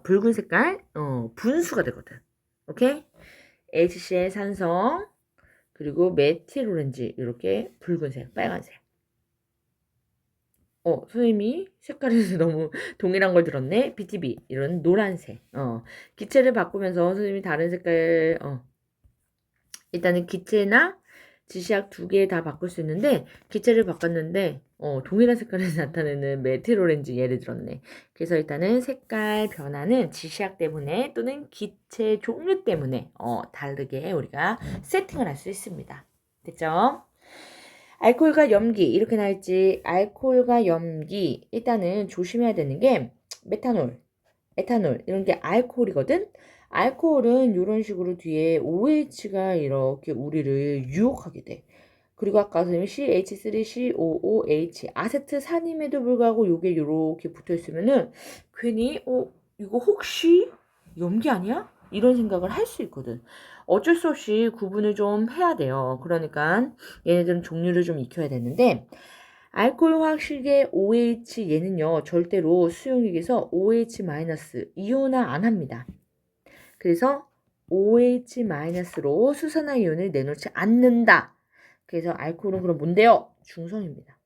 붉은 색깔 분수가 되거든. 오케이? HCl 산성 그리고 메틸 오렌지 이렇게 붉은색, 빨간색. 선생님이 색깔에서 너무 동일한 걸 들었네. BTB 이런 노란색. 기체를 바꾸면서 선생님이 다른 색깔 일단은 기체나 지시약 두 개 다 바꿀 수 있는데 기체를 바꿨는데 동일한 색깔에서 나타내는 메틸 오렌지 예를 들었네. 그래서 일단은 색깔 변화는 지시약 때문에 또는 기체 종류 때문에 다르게 우리가 세팅을 할 수 있습니다. 됐죠? 알코올과 염기 이렇게 나있지. 알코올과 염기 일단은 조심해야 되는 게 메탄올, 에탄올 이런 게 알코올이거든. 알코올은 이런 식으로 뒤에 OH가 이렇게 우리를 유혹하게 돼. 그리고 아까 선생님이 CH3COOH 아세트산임에도 불구하고 요게 이렇게 붙어 있으면은 괜히 이거 혹시 염기 아니야? 이런 생각을 할 수 있거든. 어쩔 수 없이 구분을 좀 해야 돼요. 그러니까 얘네들은 종류를 좀 익혀야 되는데 알코올 화학식의 OH 얘는요 절대로 수용액에서 OH- 이온화 안 합니다. 그래서 OH-로 수산화 이온을 내놓지 않는다. 그래서 알코올은 그럼 뭔데요? 중성입니다.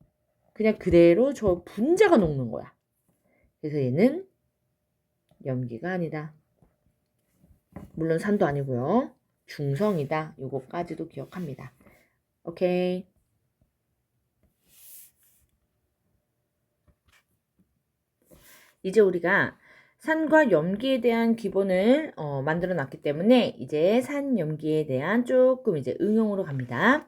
그냥 그대로 저 분자가 녹는 거야. 그래서 얘는 염기가 아니다. 물론 산도 아니고요. 중성이다. 요거까지도 기억합니다. 오케이. 이제 우리가 산과 염기에 대한 기본을 만들어 놨기 때문에 이제 산, 염기에 대한 조금 이제 응용으로 갑니다.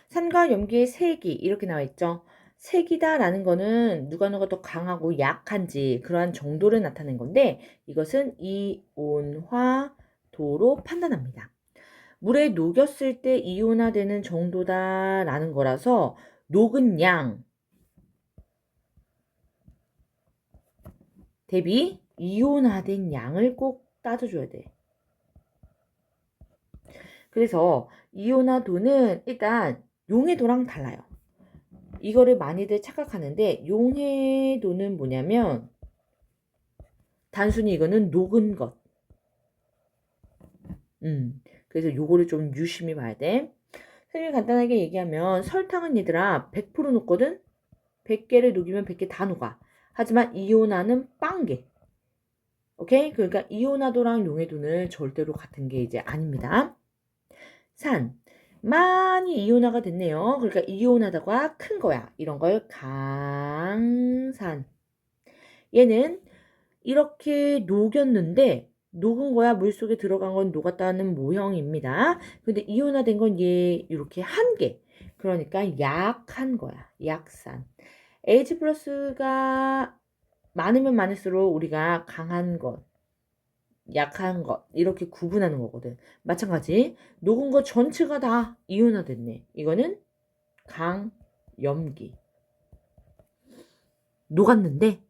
산과 염기의 색이 이렇게 나와 있죠. 색이다라는 거는 누가 더 강하고 약한지 그러한 정도를 나타낸 건데 이것은 이온화도로 판단합니다. 물에 녹였을 때 이온화되는 정도다라는 거라서 녹은 양 대비 이온화된 양을 꼭 따져줘야 돼. 그래서 이온화도는 일단 용해도랑 달라요. 이거를 많이들 착각하는데 용해도는 뭐냐면 단순히 이거는 녹은 것. 그래서 요거를 좀 유심히 봐야 돼. 선생님이 간단하게 얘기하면 설탕은 얘들아 100% 녹거든? 100개를 녹이면 100개 다 녹아. 하지만 이온화는 빵개. 오케이? 그러니까 이온화도랑 용해도는 절대로 같은 게 이제 아닙니다. 산. 많이 이온화가 됐네요. 그러니까 이온화도가 큰 거야. 이런 걸 강산. 얘는 이렇게 녹였는데 녹은 거야. 물속에 들어간 건 녹았다는 모형입니다. 근데 이온화된 건 얘 이렇게 한 개. 그러니까 약한 거야. 약산. H 플러스가 많으면 많을수록 우리가 강한 것, 약한 것 이렇게 구분하는 거거든. 마찬가지 녹은 거 전체가 다 이온화됐네. 이거는 강염기. 녹았는데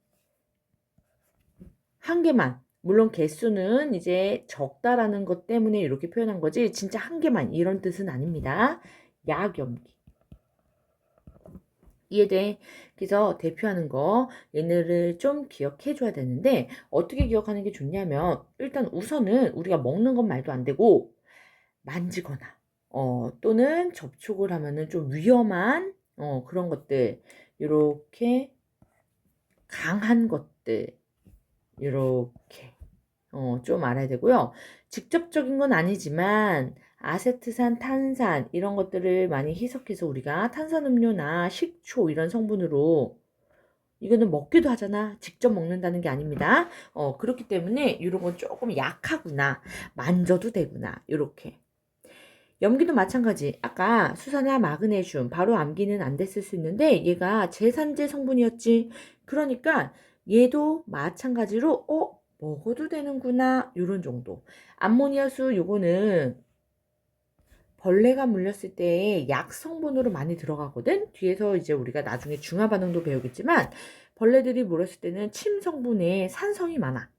한 개만. 물론 개수는 이제 적다라는 것 때문에 이렇게 표현한 거지 진짜 한 개만 이런 뜻은 아닙니다. 약염기. 이해돼? 그래서 대표하는 거 얘네를 좀 기억해 줘야 되는데 어떻게 기억하는 게 좋냐면 일단 우선은 우리가 먹는 건 말도 안 되고 만지거나 또는 접촉을 하면은 좀 위험한 그런 것들 요렇게 강한 것들 요렇게 좀 알아야 되고요. 직접적인 건 아니지만 아세트산, 탄산 이런 것들을 많이 희석해서 우리가 탄산음료나 식초 이런 성분으로 이거는 먹기도 하잖아. 직접 먹는다는 게 아닙니다. 그렇기 때문에 이런 건 조금 약하구나. 만져도 되구나. 요렇게. 염기도 마찬가지. 아까 수산화 마그네슘 바로 암기는 안 됐을 수 있는데 얘가 제산제 성분이었지. 그러니까 얘도 마찬가지로 먹어도 되는구나 요런 정도. 암모니아수 요거는 벌레가 물렸을 때 약 성분으로 많이 들어가거든. 뒤에서 이제 우리가 나중에 중화 반응도 배우겠지만 벌레들이 물었을 때는 침 성분에 산성이 많아.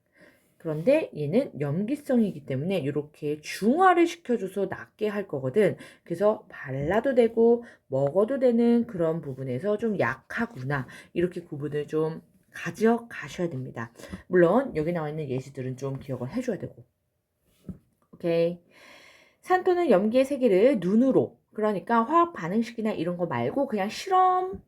그런데 얘는 염기성이기 때문에 이렇게 중화를 시켜줘서 낫게 할 거거든. 그래서 발라도 되고 먹어도 되는 그런 부분에서 좀 약하구나. 이렇게 구분을 좀 가져가셔야 됩니다. 물론 여기 나와 있는 예시들은 좀 기억을 해줘야 되고. 오케이. 산토는 염기의 세기를 눈으로, 그러니까 화학 반응식이나 이런 거 말고 그냥 실험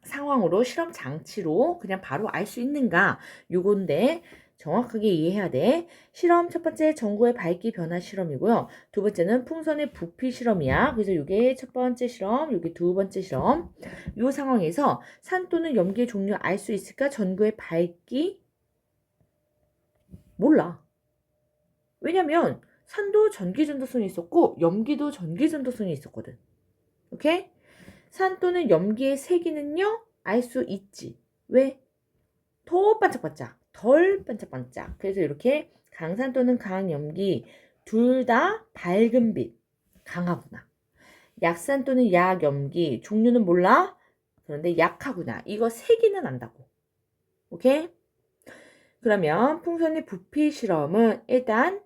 상황으로, 실험 장치로 그냥 바로 알 수 있는가? 요건데 정확하게 이해해야 돼. 실험 첫 번째 전구의 밝기 변화 실험이고요. 두 번째는 풍선의 부피 실험이야. 그래서 이게 첫 번째 실험, 이게 두 번째 실험. 요 상황에서 산토는 염기의 종류 알 수 있을까? 전구의 밝기 몰라. 왜냐면 산도 전기전도성이 있었고 염기도 전기전도성이 있었거든. 오케이? 산 또는 염기의 세기는요 알 수 있지. 왜? 더 반짝반짝, 덜 반짝반짝. 그래서 이렇게 강산 또는 강염기 둘 다 밝은 빛 강하구나. 약산 또는 약염기 종류는 몰라? 그런데 약하구나. 이거 세기는 안다고. 오케이? 그러면 풍선의 부피 실험은 일단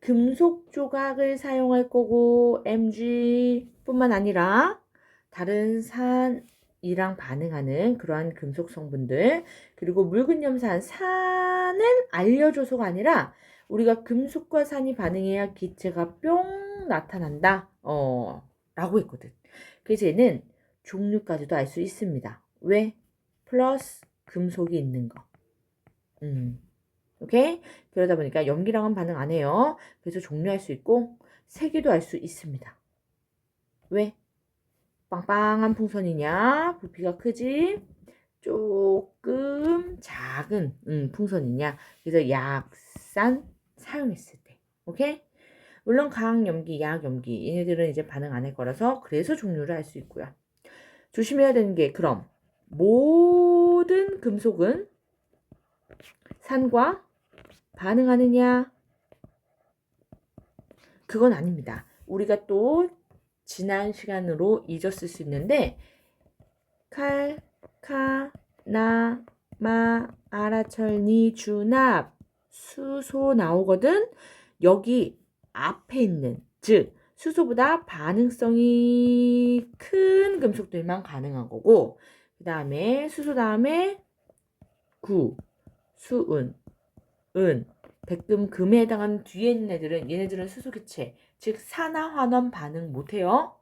금속 조각을 사용할 거고 Mg뿐만 아니라 다른 산이랑 반응하는 그러한 금속 성분들 그리고 묽은 염산 산을 알려줘서가 아니라 우리가 금속과 산이 반응해야 기체가 뿅 나타난다 라고 했거든. 그래서 얘는 종류까지도 알 수 있습니다. 왜? 플러스 금속이 있는 거. 오케이? 그러다 보니까 염기랑은 반응 안 해요. 그래서 종료할 수 있고 세기도 알 수 있습니다. 왜? 빵빵한 풍선이냐? 부피가 크지? 조금 작은 풍선이냐? 그래서 약산 사용했을 때. 오케이? 물론 강염기, 약염기 얘네들은 이제 반응 안 할 거라서 그래서 종류를 알 수 있고요. 조심해야 되는 게 그럼 모든 금속은 산과 반응하느냐? 그건 아닙니다. 우리가 또 지난 시간으로 잊었을 수 있는데 칼, 카, 나, 마, 아라철, 니, 주, 납, 수소 나오거든. 여기 앞에 있는 즉 수소보다 반응성이 큰 금속들만 가능한 거고 그 다음에 수소 다음에 구, 수은, 은, 백금, 금에 해당하는 뒤에 있는 애들은 얘네들은 수소기체, 즉 산화환원 반응 못해요.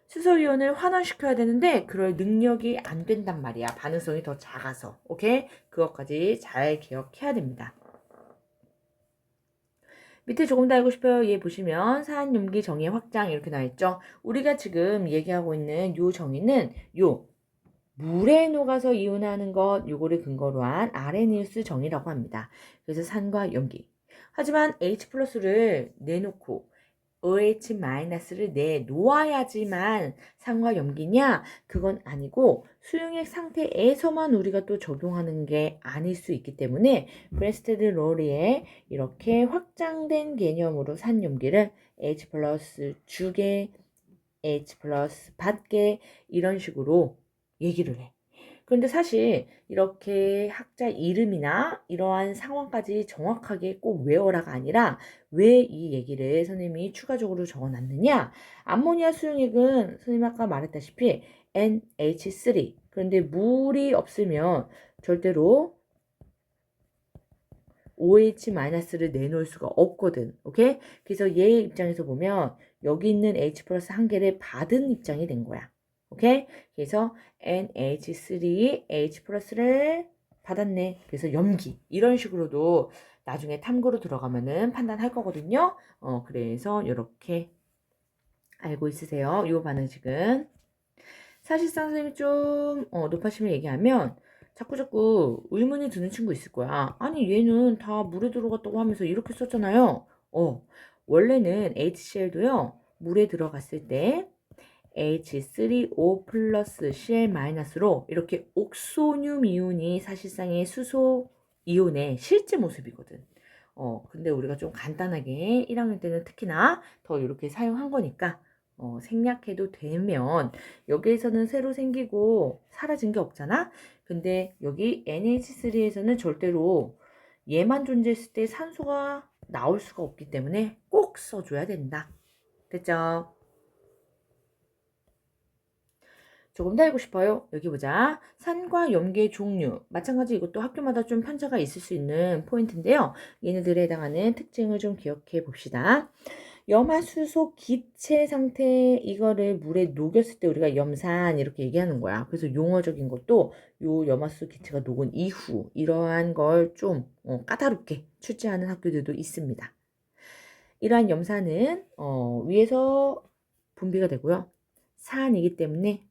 수소이온을 환원시켜야 되는데 그럴 능력이 안 된단 말이야. 반응성이 더 작아서. 오케이? 그것까지 잘 기억해야 됩니다. 밑에 조금 더 알고 싶어요. 얘 보시면 산염기 정의 확장 이렇게 나와 있죠. 우리가 지금 얘기하고 있는 요 정의는 요 물에 녹아서 이온하는 것 요거를 근거로 한 아레니우스 정의라고 합니다. 그래서 산과 염기. 하지만 H+를 내놓고 OH-를 내놓아야지만 산과 염기냐? 그건 아니고 수용액 상태에서만 우리가 또 적용하는 게 아닐 수 있기 때문에 브레스테드 로리에 이렇게 확장된 개념으로 산염기를 H+ 주게 H+ 받게 이런 식으로 얘기를 해. 그런데 사실 이렇게 학자 이름이나 이러한 상황까지 정확하게 꼭 외워라가 아니라 왜 이 얘기를 선생님이 추가적으로 적어놨느냐? 암모니아 수용액은 선생님 아까 말했다시피 NH3. 그런데 물이 없으면 절대로 OH-를 내놓을 수가 없거든. 오케이? 그래서 얘 입장에서 보면 여기 있는 H 플러스 한 개를 받은 입장이 된 거야. 오케이? 그래서 NH3 H 플러스를 받았네. 그래서 염기. 이런 식으로도 나중에 탐구로 들어가면은 판단할 거거든요. 그래서 이렇게 알고 있으세요. 이 반응식은. 사실상 선생님이 좀 높아심을 얘기하면 자꾸 의문이 드는 친구 있을 거야. 아니 얘는 다 물에 들어갔다고 하면서 이렇게 썼잖아요. 원래는 HCl도요. 물에 들어갔을 때 H3O 플러스 Cl-로 이렇게 옥소늄 이온이 사실상의 수소 이온의 실제 모습이거든. 근데 우리가 좀 간단하게 1학년 때는 특히나 더 이렇게 사용한 거니까 생략해도 되면 여기에서는 새로 생기고 사라진 게 없잖아. 근데 여기 NH3에서는 절대로 얘만 존재했을 때 산소가 나올 수가 없기 때문에 꼭 써줘야 된다. 됐죠? 조금 더 알고 싶어요. 여기 보자. 산과 염계의 종류. 마찬가지 이것도 학교마다 좀 편차가 있을 수 있는 포인트인데요. 얘네들에 해당하는 특징을 좀 기억해 봅시다. 염화수소 기체 상태 이거를 물에 녹였을 때 우리가 염산 이렇게 얘기하는 거야. 그래서 용어적인 것도 요 염화수소 기체가 녹은 이후 이러한 걸 좀 까다롭게 출제하는 학교들도 있습니다. 이러한 염산은 위에서 분비가 되고요. 산이기 때문에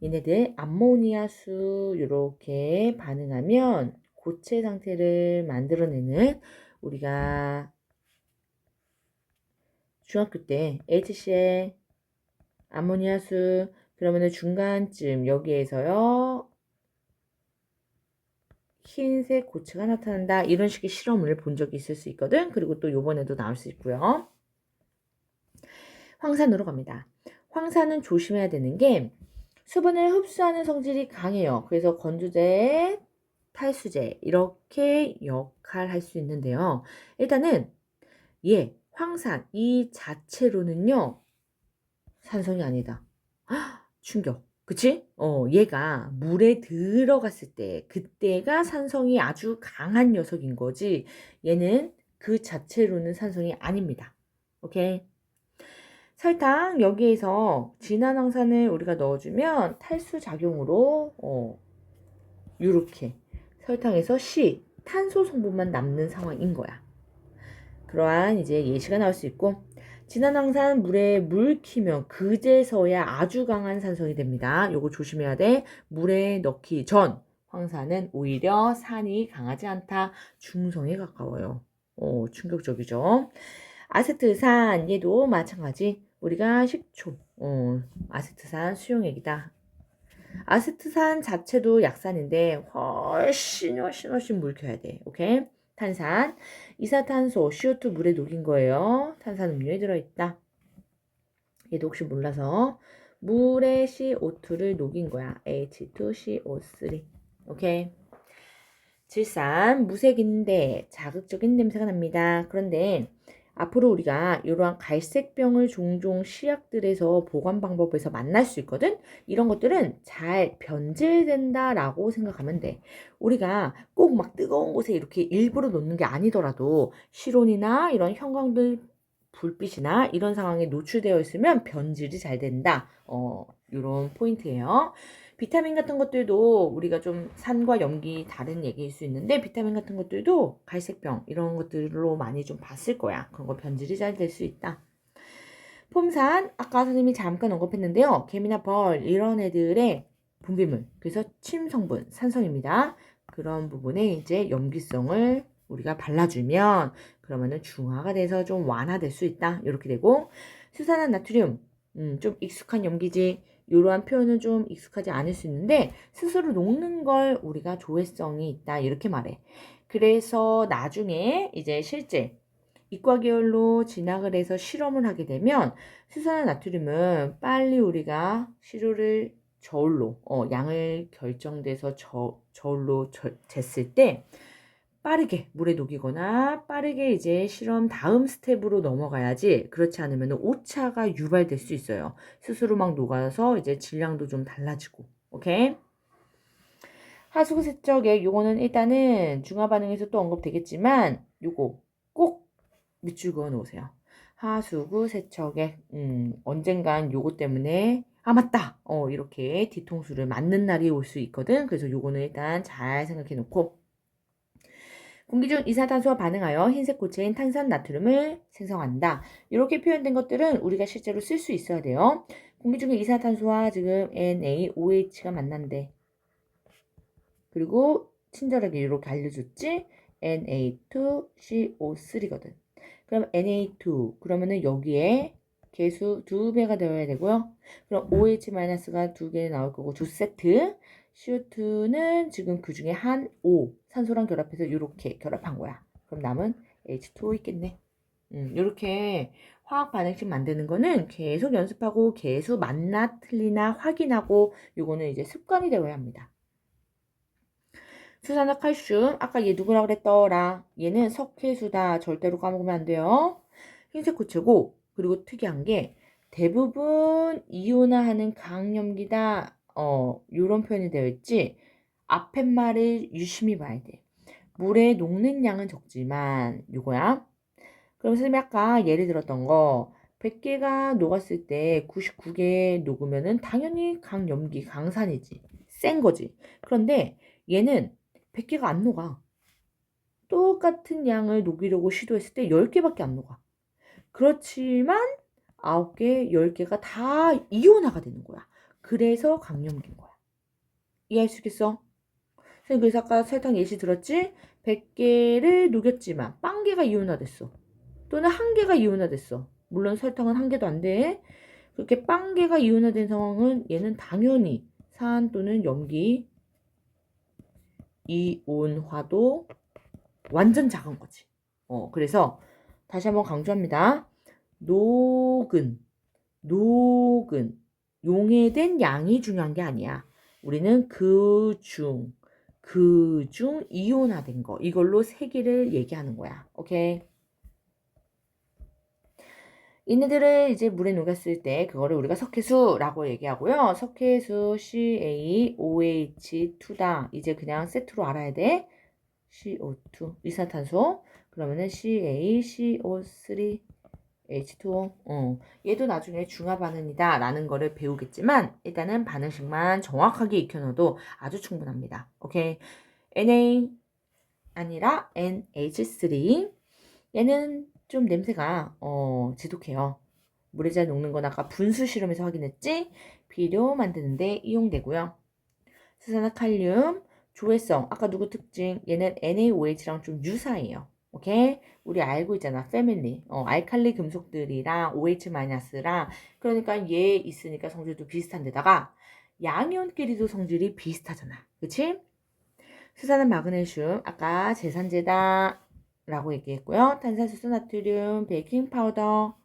얘네들 암모니아수 이렇게 반응하면 고체 상태를 만들어내는 우리가 중학교 때 HCl 암모니아수 그러면은 중간쯤 여기에서요 흰색 고체가 나타난다 이런 식의 실험을 본 적이 있을 수 있거든. 그리고 또 요번에도 나올 수 있고요. 황산으로 갑니다. 황산은 조심해야 되는 게 수분을 흡수하는 성질이 강해요. 그래서 건조제, 탈수제 이렇게 역할할 수 있는데요. 일단은 황산 이 자체로는요. 산성이 아니다. 충격. 그치? 얘가 물에 들어갔을 때 그때가 산성이 아주 강한 녀석인 거지 얘는 그 자체로는 산성이 아닙니다. 오케이? 설탕 여기에서 진한 황산을 우리가 넣어주면 탈수 작용으로 이렇게 설탕에서 C 탄소 성분만 남는 상황인 거야. 그러한 이제 예시가 나올 수 있고 진한 황산 물에 물키면 그제서야 아주 강한 산성이 됩니다. 요거 조심해야 돼. 물에 넣기 전 황산은 오히려 산이 강하지 않다. 중성에 가까워요. 충격적이죠. 아세트산 얘도 마찬가지. 우리가 식초 아세트산 수용액이다. 아세트산 자체도 약산인데 훨씬 물켜야 돼. 오케이? 탄산, 이산탄소, CO2 물에 녹인 거예요. 탄산음료에 들어있다. 얘도 혹시 몰라서 물에 CO2를 녹인 거야. H2CO3. 오케이? 질산, 무색인데 자극적인 냄새가 납니다. 그런데 앞으로 우리가 이러한 갈색병을 종종 시약들에서 보관 방법에서 만날 수 있거든? 이런 것들은 잘 변질된다라고 생각하면 돼. 우리가 꼭 막 뜨거운 곳에 이렇게 일부러 놓는 게 아니더라도 실온이나 이런 형광등 불빛이나 이런 상황에 노출되어 있으면 변질이 잘 된다. 이런 포인트예요. 비타민 같은 것들도 우리가 좀 산과 염기 다른 얘기일 수 있는데 비타민 같은 것들도 갈색병 이런 것들로 많이 좀 봤을 거야. 그런 거 변질이 잘 될 수 있다. 폼산 아까 선생님이 잠깐 언급했는데요. 개미나 벌 이런 애들의 분비물 그래서 침 성분 산성입니다. 그런 부분에 이제 염기성을 우리가 발라주면 그러면은 중화가 돼서 좀 완화될 수 있다. 이렇게 되고 수산화 나트륨 좀 익숙한 염기지 이러한 표현은 좀 익숙하지 않을 수 있는데 스스로 녹는 걸 우리가 조회성이 있다 이렇게 말해. 그래서 나중에 이제 실제 이과 계열로 진학을 해서 실험을 하게 되면 수산화 나트륨은 빨리 우리가 시료를 저울로 양을 결정돼서 저울로 쟀을 때 빠르게 물에 녹이거나 빠르게 이제 실험 다음 스텝으로 넘어가야지 그렇지 않으면 오차가 유발될 수 있어요. 스스로 막 녹아서 이제 질량도 좀 달라지고. 오케이? 하수구 세척액 요거는 일단은 중화 반응에서 또 언급되겠지만 요거 꼭 밑줄 그어 놓으세요. 하수구 세척액 언젠간 요거 때문에 맞다 이렇게 뒤통수를 맞는 날이 올 수 있거든. 그래서 요거는 일단 잘 생각해 놓고 공기 중 이산화탄소와 반응하여 흰색 고체인 탄산나트륨을 생성한다. 이렇게 표현된 것들은 우리가 실제로 쓸 수 있어야 돼요. 공기 중에 이산화탄소와 지금 NaOH가 만난대. 그리고 친절하게 이렇게 알려줬지? Na2CO3거든. 그럼 Na2 그러면은 여기에 개수 2배가 되어야 되고요. 그럼 OH-가 2개 나올 거고 2세트. CO2는 지금 그 중에 한 O 산소랑 결합해서 이렇게 결합한 거야. 그럼 남은 H2O 있겠네. 이렇게 화학 반응식 만드는 거는 계속 연습하고 계속 맞나 틀리나 확인하고 요거는 이제 습관이 되어야 합니다. 수산화 칼슘 아까 얘 누구라 그랬더라. 얘는 석회수다. 절대로 까먹으면 안 돼요. 흰색 고체고 그리고 특이한 게 대부분 이온화하는 강염기다. 요런 표현이 되어 있지. 앞에 말을 유심히 봐야 돼. 물에 녹는 양은 적지만 요거야. 그럼 선생님이 아까 예를 들었던 거 100개가 녹았을 때 99개 녹으면은 당연히 강염기, 강산이지. 센 거지. 그런데 얘는 100개가 안 녹아. 똑같은 양을 녹이려고 시도했을 때 10개밖에 안 녹아. 그렇지만 9개, 10개가 다 이온화가 되는 거야. 그래서 강염기인 거야. 이해할 수 있겠어? 선생님 그래서 아까 설탕 예시 들었지? 100개를 녹였지만 0개가 이온화됐어. 또는 1개가 이온화됐어. 물론 설탕은 1개도 안 돼. 그렇게 0개가 이온화된 상황은 얘는 당연히 산 또는 염기 이온화도 완전 작은 거지. 그래서 다시 한번 강조합니다. 녹은 용해된 양이 중요한 게 아니야. 우리는 그중 이온화된 거 이걸로 세기를 얘기하는 거야. 오케이. 얘네들을 이제 물에 녹였을 때 그거를 우리가 석회수라고 얘기하고요. 석회수 CaOH2다. 이제 그냥 세트로 알아야 돼. CO2 이산탄소. 그러면은 CaCO3 H2O. 얘도 나중에 중화 반응이다 라는 거를 배우겠지만 일단은 반응식만 정확하게 익혀놔도 아주 충분합니다. 오케이. Na 아니라 NH3. 얘는 좀 냄새가 지독해요. 물에 잘 녹는 건 아까 분수 실험에서 확인했지? 비료 만드는데 이용되고요. 수산화칼륨, 조회성, 아까 누구 특징? 얘는 NaOH랑 좀 유사해요. 오케이? 우리 알고 있잖아. 패밀리. 알칼리 금속들이랑 OH-랑 그러니까 얘 있으니까 성질도 비슷한데다가 양이온끼리도 성질이 비슷하잖아. 그치? 수산화 마그네슘, 아까 제산제다 라고 얘기했고요. 탄산수소, 나트륨, 베이킹 파우더.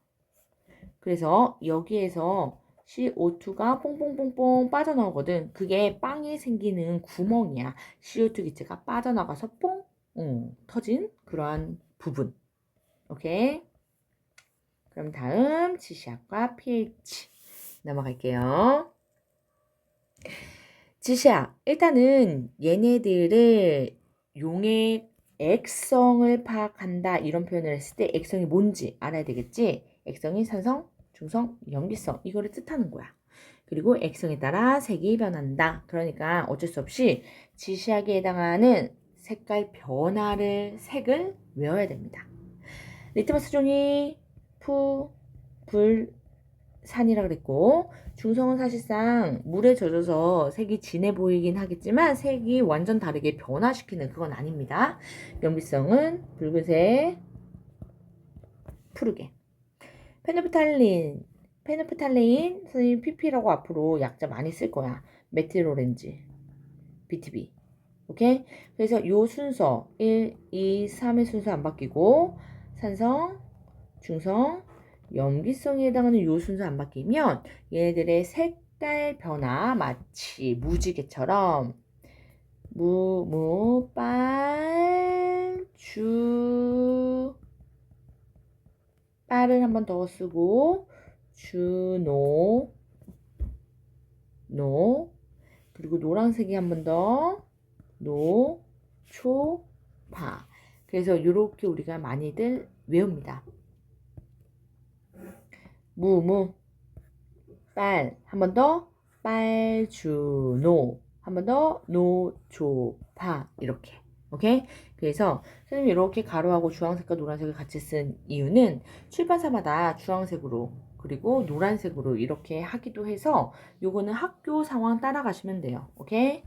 그래서 여기에서 CO2가 뽕뽕뽕뽕 빠져나오거든. 그게 빵이 생기는 구멍이야. CO2 기체가 빠져나가서 뽕 터진 그러한 부분. 오케이. 그럼 다음 지시약과 pH 넘어갈게요. 지시약. 일단은 얘네들을 용의 액성을 파악한다 이런 표현을 했을 때 액성이 뭔지 알아야 되겠지? 액성이 산성, 중성, 염기성 이거를 뜻하는 거야. 그리고 액성에 따라 색이 변한다. 그러니까 어쩔 수 없이 지시약에 해당하는 색깔 변화를 색을 외워야 됩니다. 리트머스 종이, 푸, 불, 산이라 그랬고 중성은 사실상 물에 젖어서 색이 진해 보이긴 하겠지만 색이 완전 다르게 변화시키는 그건 아닙니다. 염기성은 붉은색, 푸르게. 페노프탈레인 선생님 PP라고 앞으로 약자 많이 쓸 거야. 메틸오렌지, BTB. 오케이? 그래서 요 순서 1, 2, 3의 순서 안 바뀌고 산성, 중성, 염기성에 해당하는 요 순서 안 바뀌면 얘네들의 색깔 변화 마치 무지개처럼 빨 빨을 한 번 더 쓰고 주노 노 그리고 노란색이 한 번 더 노 초 파. 그래서 이렇게 우리가 많이들 외웁니다. 무무 빨 한 번 더 빨주노 한 번 더 노초파 이렇게. 오케이? 그래서 선생님이 이렇게 가로하고 주황색과 노란색을 같이 쓴 이유는 출판사마다 주황색으로 그리고 노란색으로 이렇게 하기도 해서 요거는 학교 상황 따라가시면 돼요. 오케이?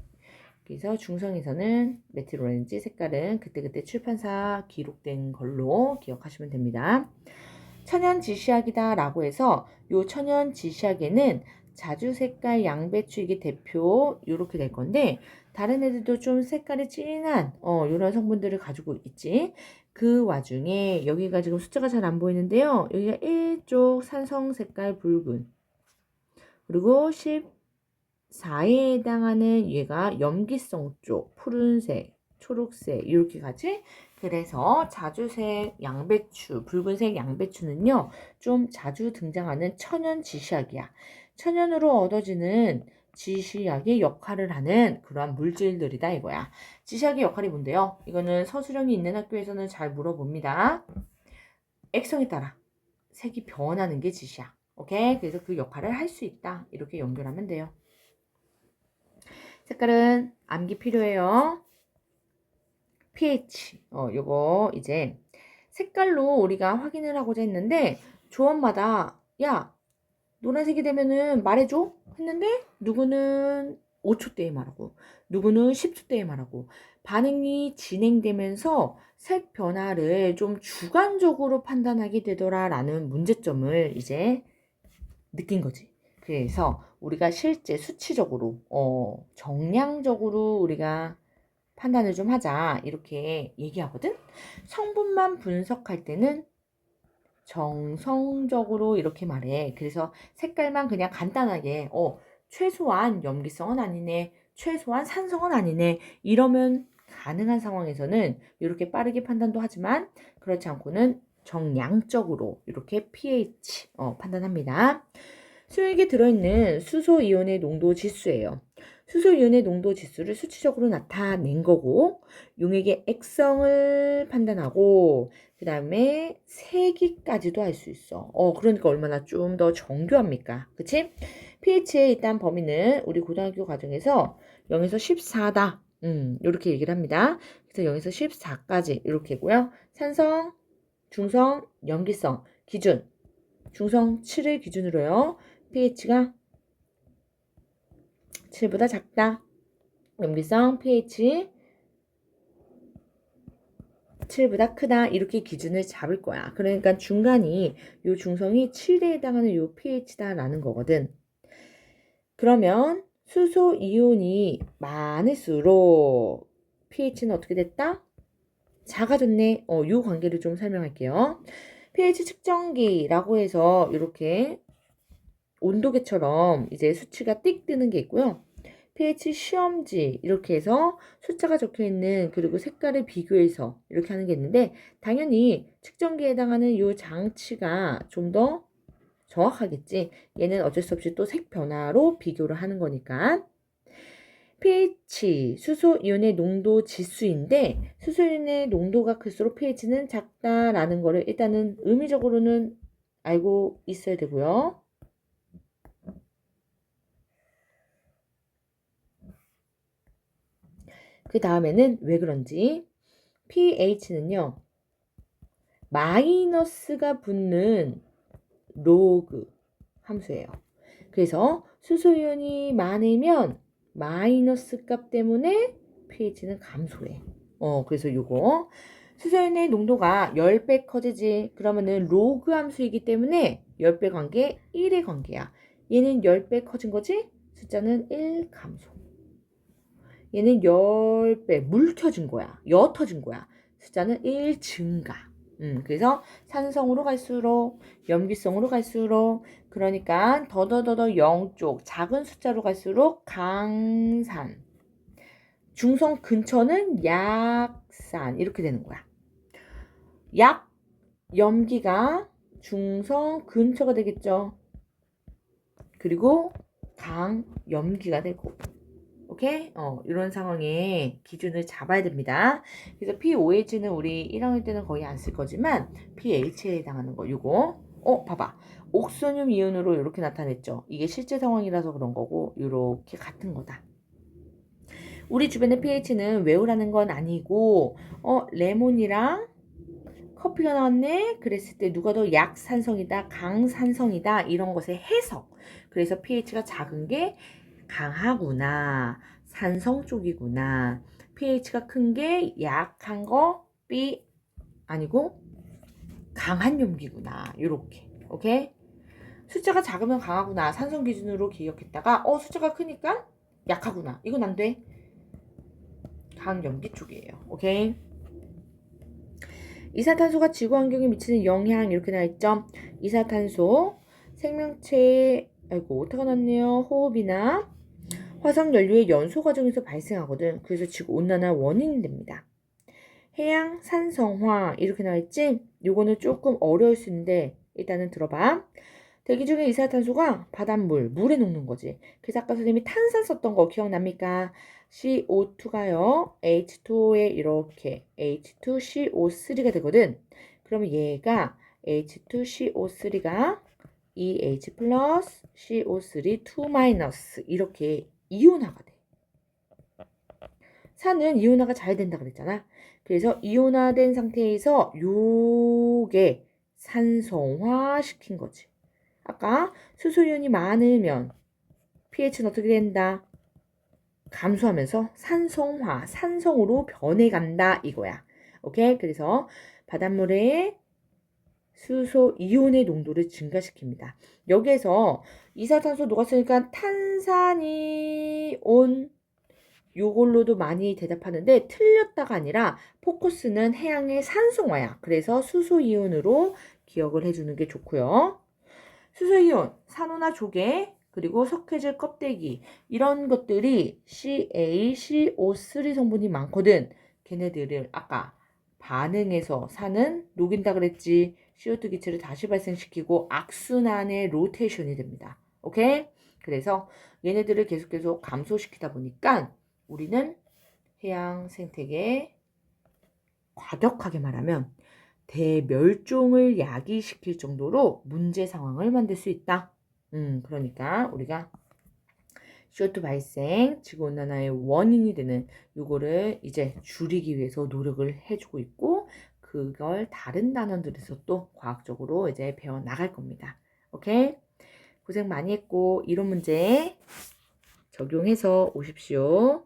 그래서 중성에서는 메틸 오렌지 색깔은 그때그때 출판사 기록된 걸로 기억하시면 됩니다. 천연 지시약이다 라고 해서 요 천연 지시약에는 자주 색깔 양배추 이게 대표 이렇게 될 건데 다른 애들도 좀 색깔이 진한 이런 성분들을 가지고 있지. 그 와중에 여기가 지금 숫자가 잘 안 보이는데요. 여기가 1쪽 산성 색깔 붉은 그리고 14에 해당하는 얘가 염기성 쪽 푸른색 초록색 이렇게 가지. 그래서 자주색 양배추, 붉은색 양배추는요, 좀 자주 등장하는 천연 지시약이야. 천연으로 얻어지는 지시약의 역할을 하는 그러한 물질들이다 이거야. 지시약의 역할이 뭔데요? 이거는 서술형이 있는 학교에서는 잘 물어봅니다. 액성에 따라 색이 변하는 게 지시약. 오케이? 그래서 그 역할을 할 수 있다. 이렇게 연결하면 돼요. 색깔은 암기 필요해요. pH. 요거 이제 색깔로 우리가 확인을 하고자 했는데 조원마다 야 노란색이 되면은 말해줘 했는데 누구는 5초대에 말하고 누구는 10초대에 말하고 반응이 진행되면서 색 변화를 좀 주관적으로 판단하게 되더라라는 문제점을 이제 느낀 거지. 그래서 우리가 실제 수치적으로 정량적으로 우리가 판단을 좀 하자 이렇게 얘기하거든. 성분만 분석할 때는 정성적으로 이렇게 말해. 그래서 색깔만 그냥 간단하게 최소한 염기성은 아니네, 최소한 산성은 아니네 이러면 가능한 상황에서는 이렇게 빠르게 판단도 하지만 그렇지 않고는 정량적으로 이렇게 pH 판단합니다. 수액에 들어있는 수소이온의 농도 지수예요. 수소이온의 농도 지수를 수치적으로 나타낸 거고 용액의 액성을 판단하고 그 다음에 세기까지도 할 수 있어. 그러니까 얼마나 좀 더 정교합니까? 그치? pH의 일단 범위는 우리 고등학교 과정에서 0에서 14다. 이렇게 얘기를 합니다. 그래서 0에서 14까지 이렇게고요. 산성, 중성, 염기성 기준 중성 7을 기준으로요. pH가 7보다 작다. 염기성 pH 7보다 크다. 이렇게 기준을 잡을 거야. 그러니까 중간이 요 중성이 7에 해당하는 요 pH다라는 거거든. 그러면 수소 이온이 많을수록 pH는 어떻게 됐다? 작아졌네. 요 관계를 좀 설명할게요. pH 측정기라고 해서 이렇게 온도계처럼 이제 수치가 띡 뜨는 게 있고요. pH 시험지 이렇게 해서 숫자가 적혀 있는 그리고 색깔을 비교해서 이렇게 하는 게 있는데 당연히 측정기에 해당하는 이 장치가 좀 더 정확하겠지. 얘는 어쩔 수 없이 또 색 변화로 비교를 하는 거니까. pH 수소이온의 농도 지수인데 수소이온의 농도가 클수록 pH는 작다라는 거를 일단은 의미적으로는 알고 있어야 되고요. 그 다음에는 왜 그런지 pH는요 마이너스가 붙는 로그 함수예요. 그래서 수소이온이 많으면 마이너스 값 때문에 pH는 감소해. 그래서 요거 수소이온의 농도가 10배 커지지. 그러면은 로그 함수이기 때문에 10배 관계 1의 관계야. 얘는 10배 커진 거지? 숫자는 1 감소. 얘는 10배 물 켜진 거야. 여 터진 거야. 숫자는 1 증가. 그래서 산성으로 갈수록 염기성으로 갈수록 그러니까 더더더더 0쪽 작은 숫자로 갈수록 강산 중성 근처는 약산 이렇게 되는 거야. 약 염기가 중성 근처가 되겠죠. 그리고 강 염기가 되고. 오케이? 이런 상황에 기준을 잡아야 됩니다. 그래서 POH는 우리 1학년 때는 거의 안 쓸 거지만 pH에 해당하는 거 요거. 봐봐. 옥소늄 이온으로 이렇게 나타냈죠. 이게 실제 상황이라서 그런 거고 이렇게 같은 거다. 우리 주변의 pH는 외우라는 건 아니고 레몬이랑 커피가 나왔네. 그랬을 때 누가 더 약산성이다, 강산성이다 이런 것의 해석. 그래서 pH가 작은 게 강하구나, 산성 쪽이구나. pH가 큰 게 약한 거 B 아니고 강한 염기구나. 요렇게. 오케이? 숫자가 작으면 강하구나. 산성 기준으로 기억했다가 숫자가 크니까 약하구나. 이건 안 돼. 강염기 쪽이에요. 오케이? 이산탄소가 지구 환경에 미치는 영향 이렇게 나와 있죠. 이산탄소 생명체의 오타가 났네요. 호흡이나 화석 연료의 연소 과정에서 발생하거든. 그래서 지구 온난화 원인이 됩니다. 해양 산성화 이렇게 나와 있지. 요거는 조금 어려울 수 있는데 일단은 들어봐. 대기 중에 이산탄소가 바닷물, 물에 녹는 거지. 그래서 아까 선생님이 탄산 썼던 거 기억납니까? CO2가요. H2에 이렇게 H2CO3가 되거든. 그러면 얘가 H2CO3가 EH 플러스 CO3 2 마이너스 이렇게 이온화가 돼. 산은 이온화가 잘 된다 그랬잖아. 그래서 이온화된 상태에서 요게 산성화 시킨 거지. 아까 수소이온이 많으면 pH는 어떻게 된다? 감소하면서 산성화, 산성으로 변해간다 이거야. 오케이? 그래서 바닷물에 수소 이온의 농도를 증가시킵니다. 여기에서 이산탄소 녹았으니까 탄산이온 요걸로도 많이 대답하는데 틀렸다가 아니라 포커스는 해양의 산성화야. 그래서 수소이온으로 기억을 해주는 게 좋고요. 수소이온, 산호나 조개, 그리고 석회질 껍데기 이런 것들이 CaCO3 성분이 많거든. 걔네들을 아까 반응해서 산은 녹인다 그랬지. CO2 기체를 다시 발생시키고 악순환의 로테이션이 됩니다. 오케이? 그래서 얘네들을 계속 감소시키다 보니까 우리는 해양 생태계에 과격하게 말하면 대멸종을 야기시킬 정도로 문제 상황을 만들 수 있다. 그러니까 우리가 CO2 발생, 지구온난화의 원인이 되는 요거를 이제 줄이기 위해서 노력을 해주고 있고 그걸 다른 단원들에서 또 과학적으로 이제 배워 나갈 겁니다. 오케이? 고생 많이 했고 이론 문제 적용해서 오십시오.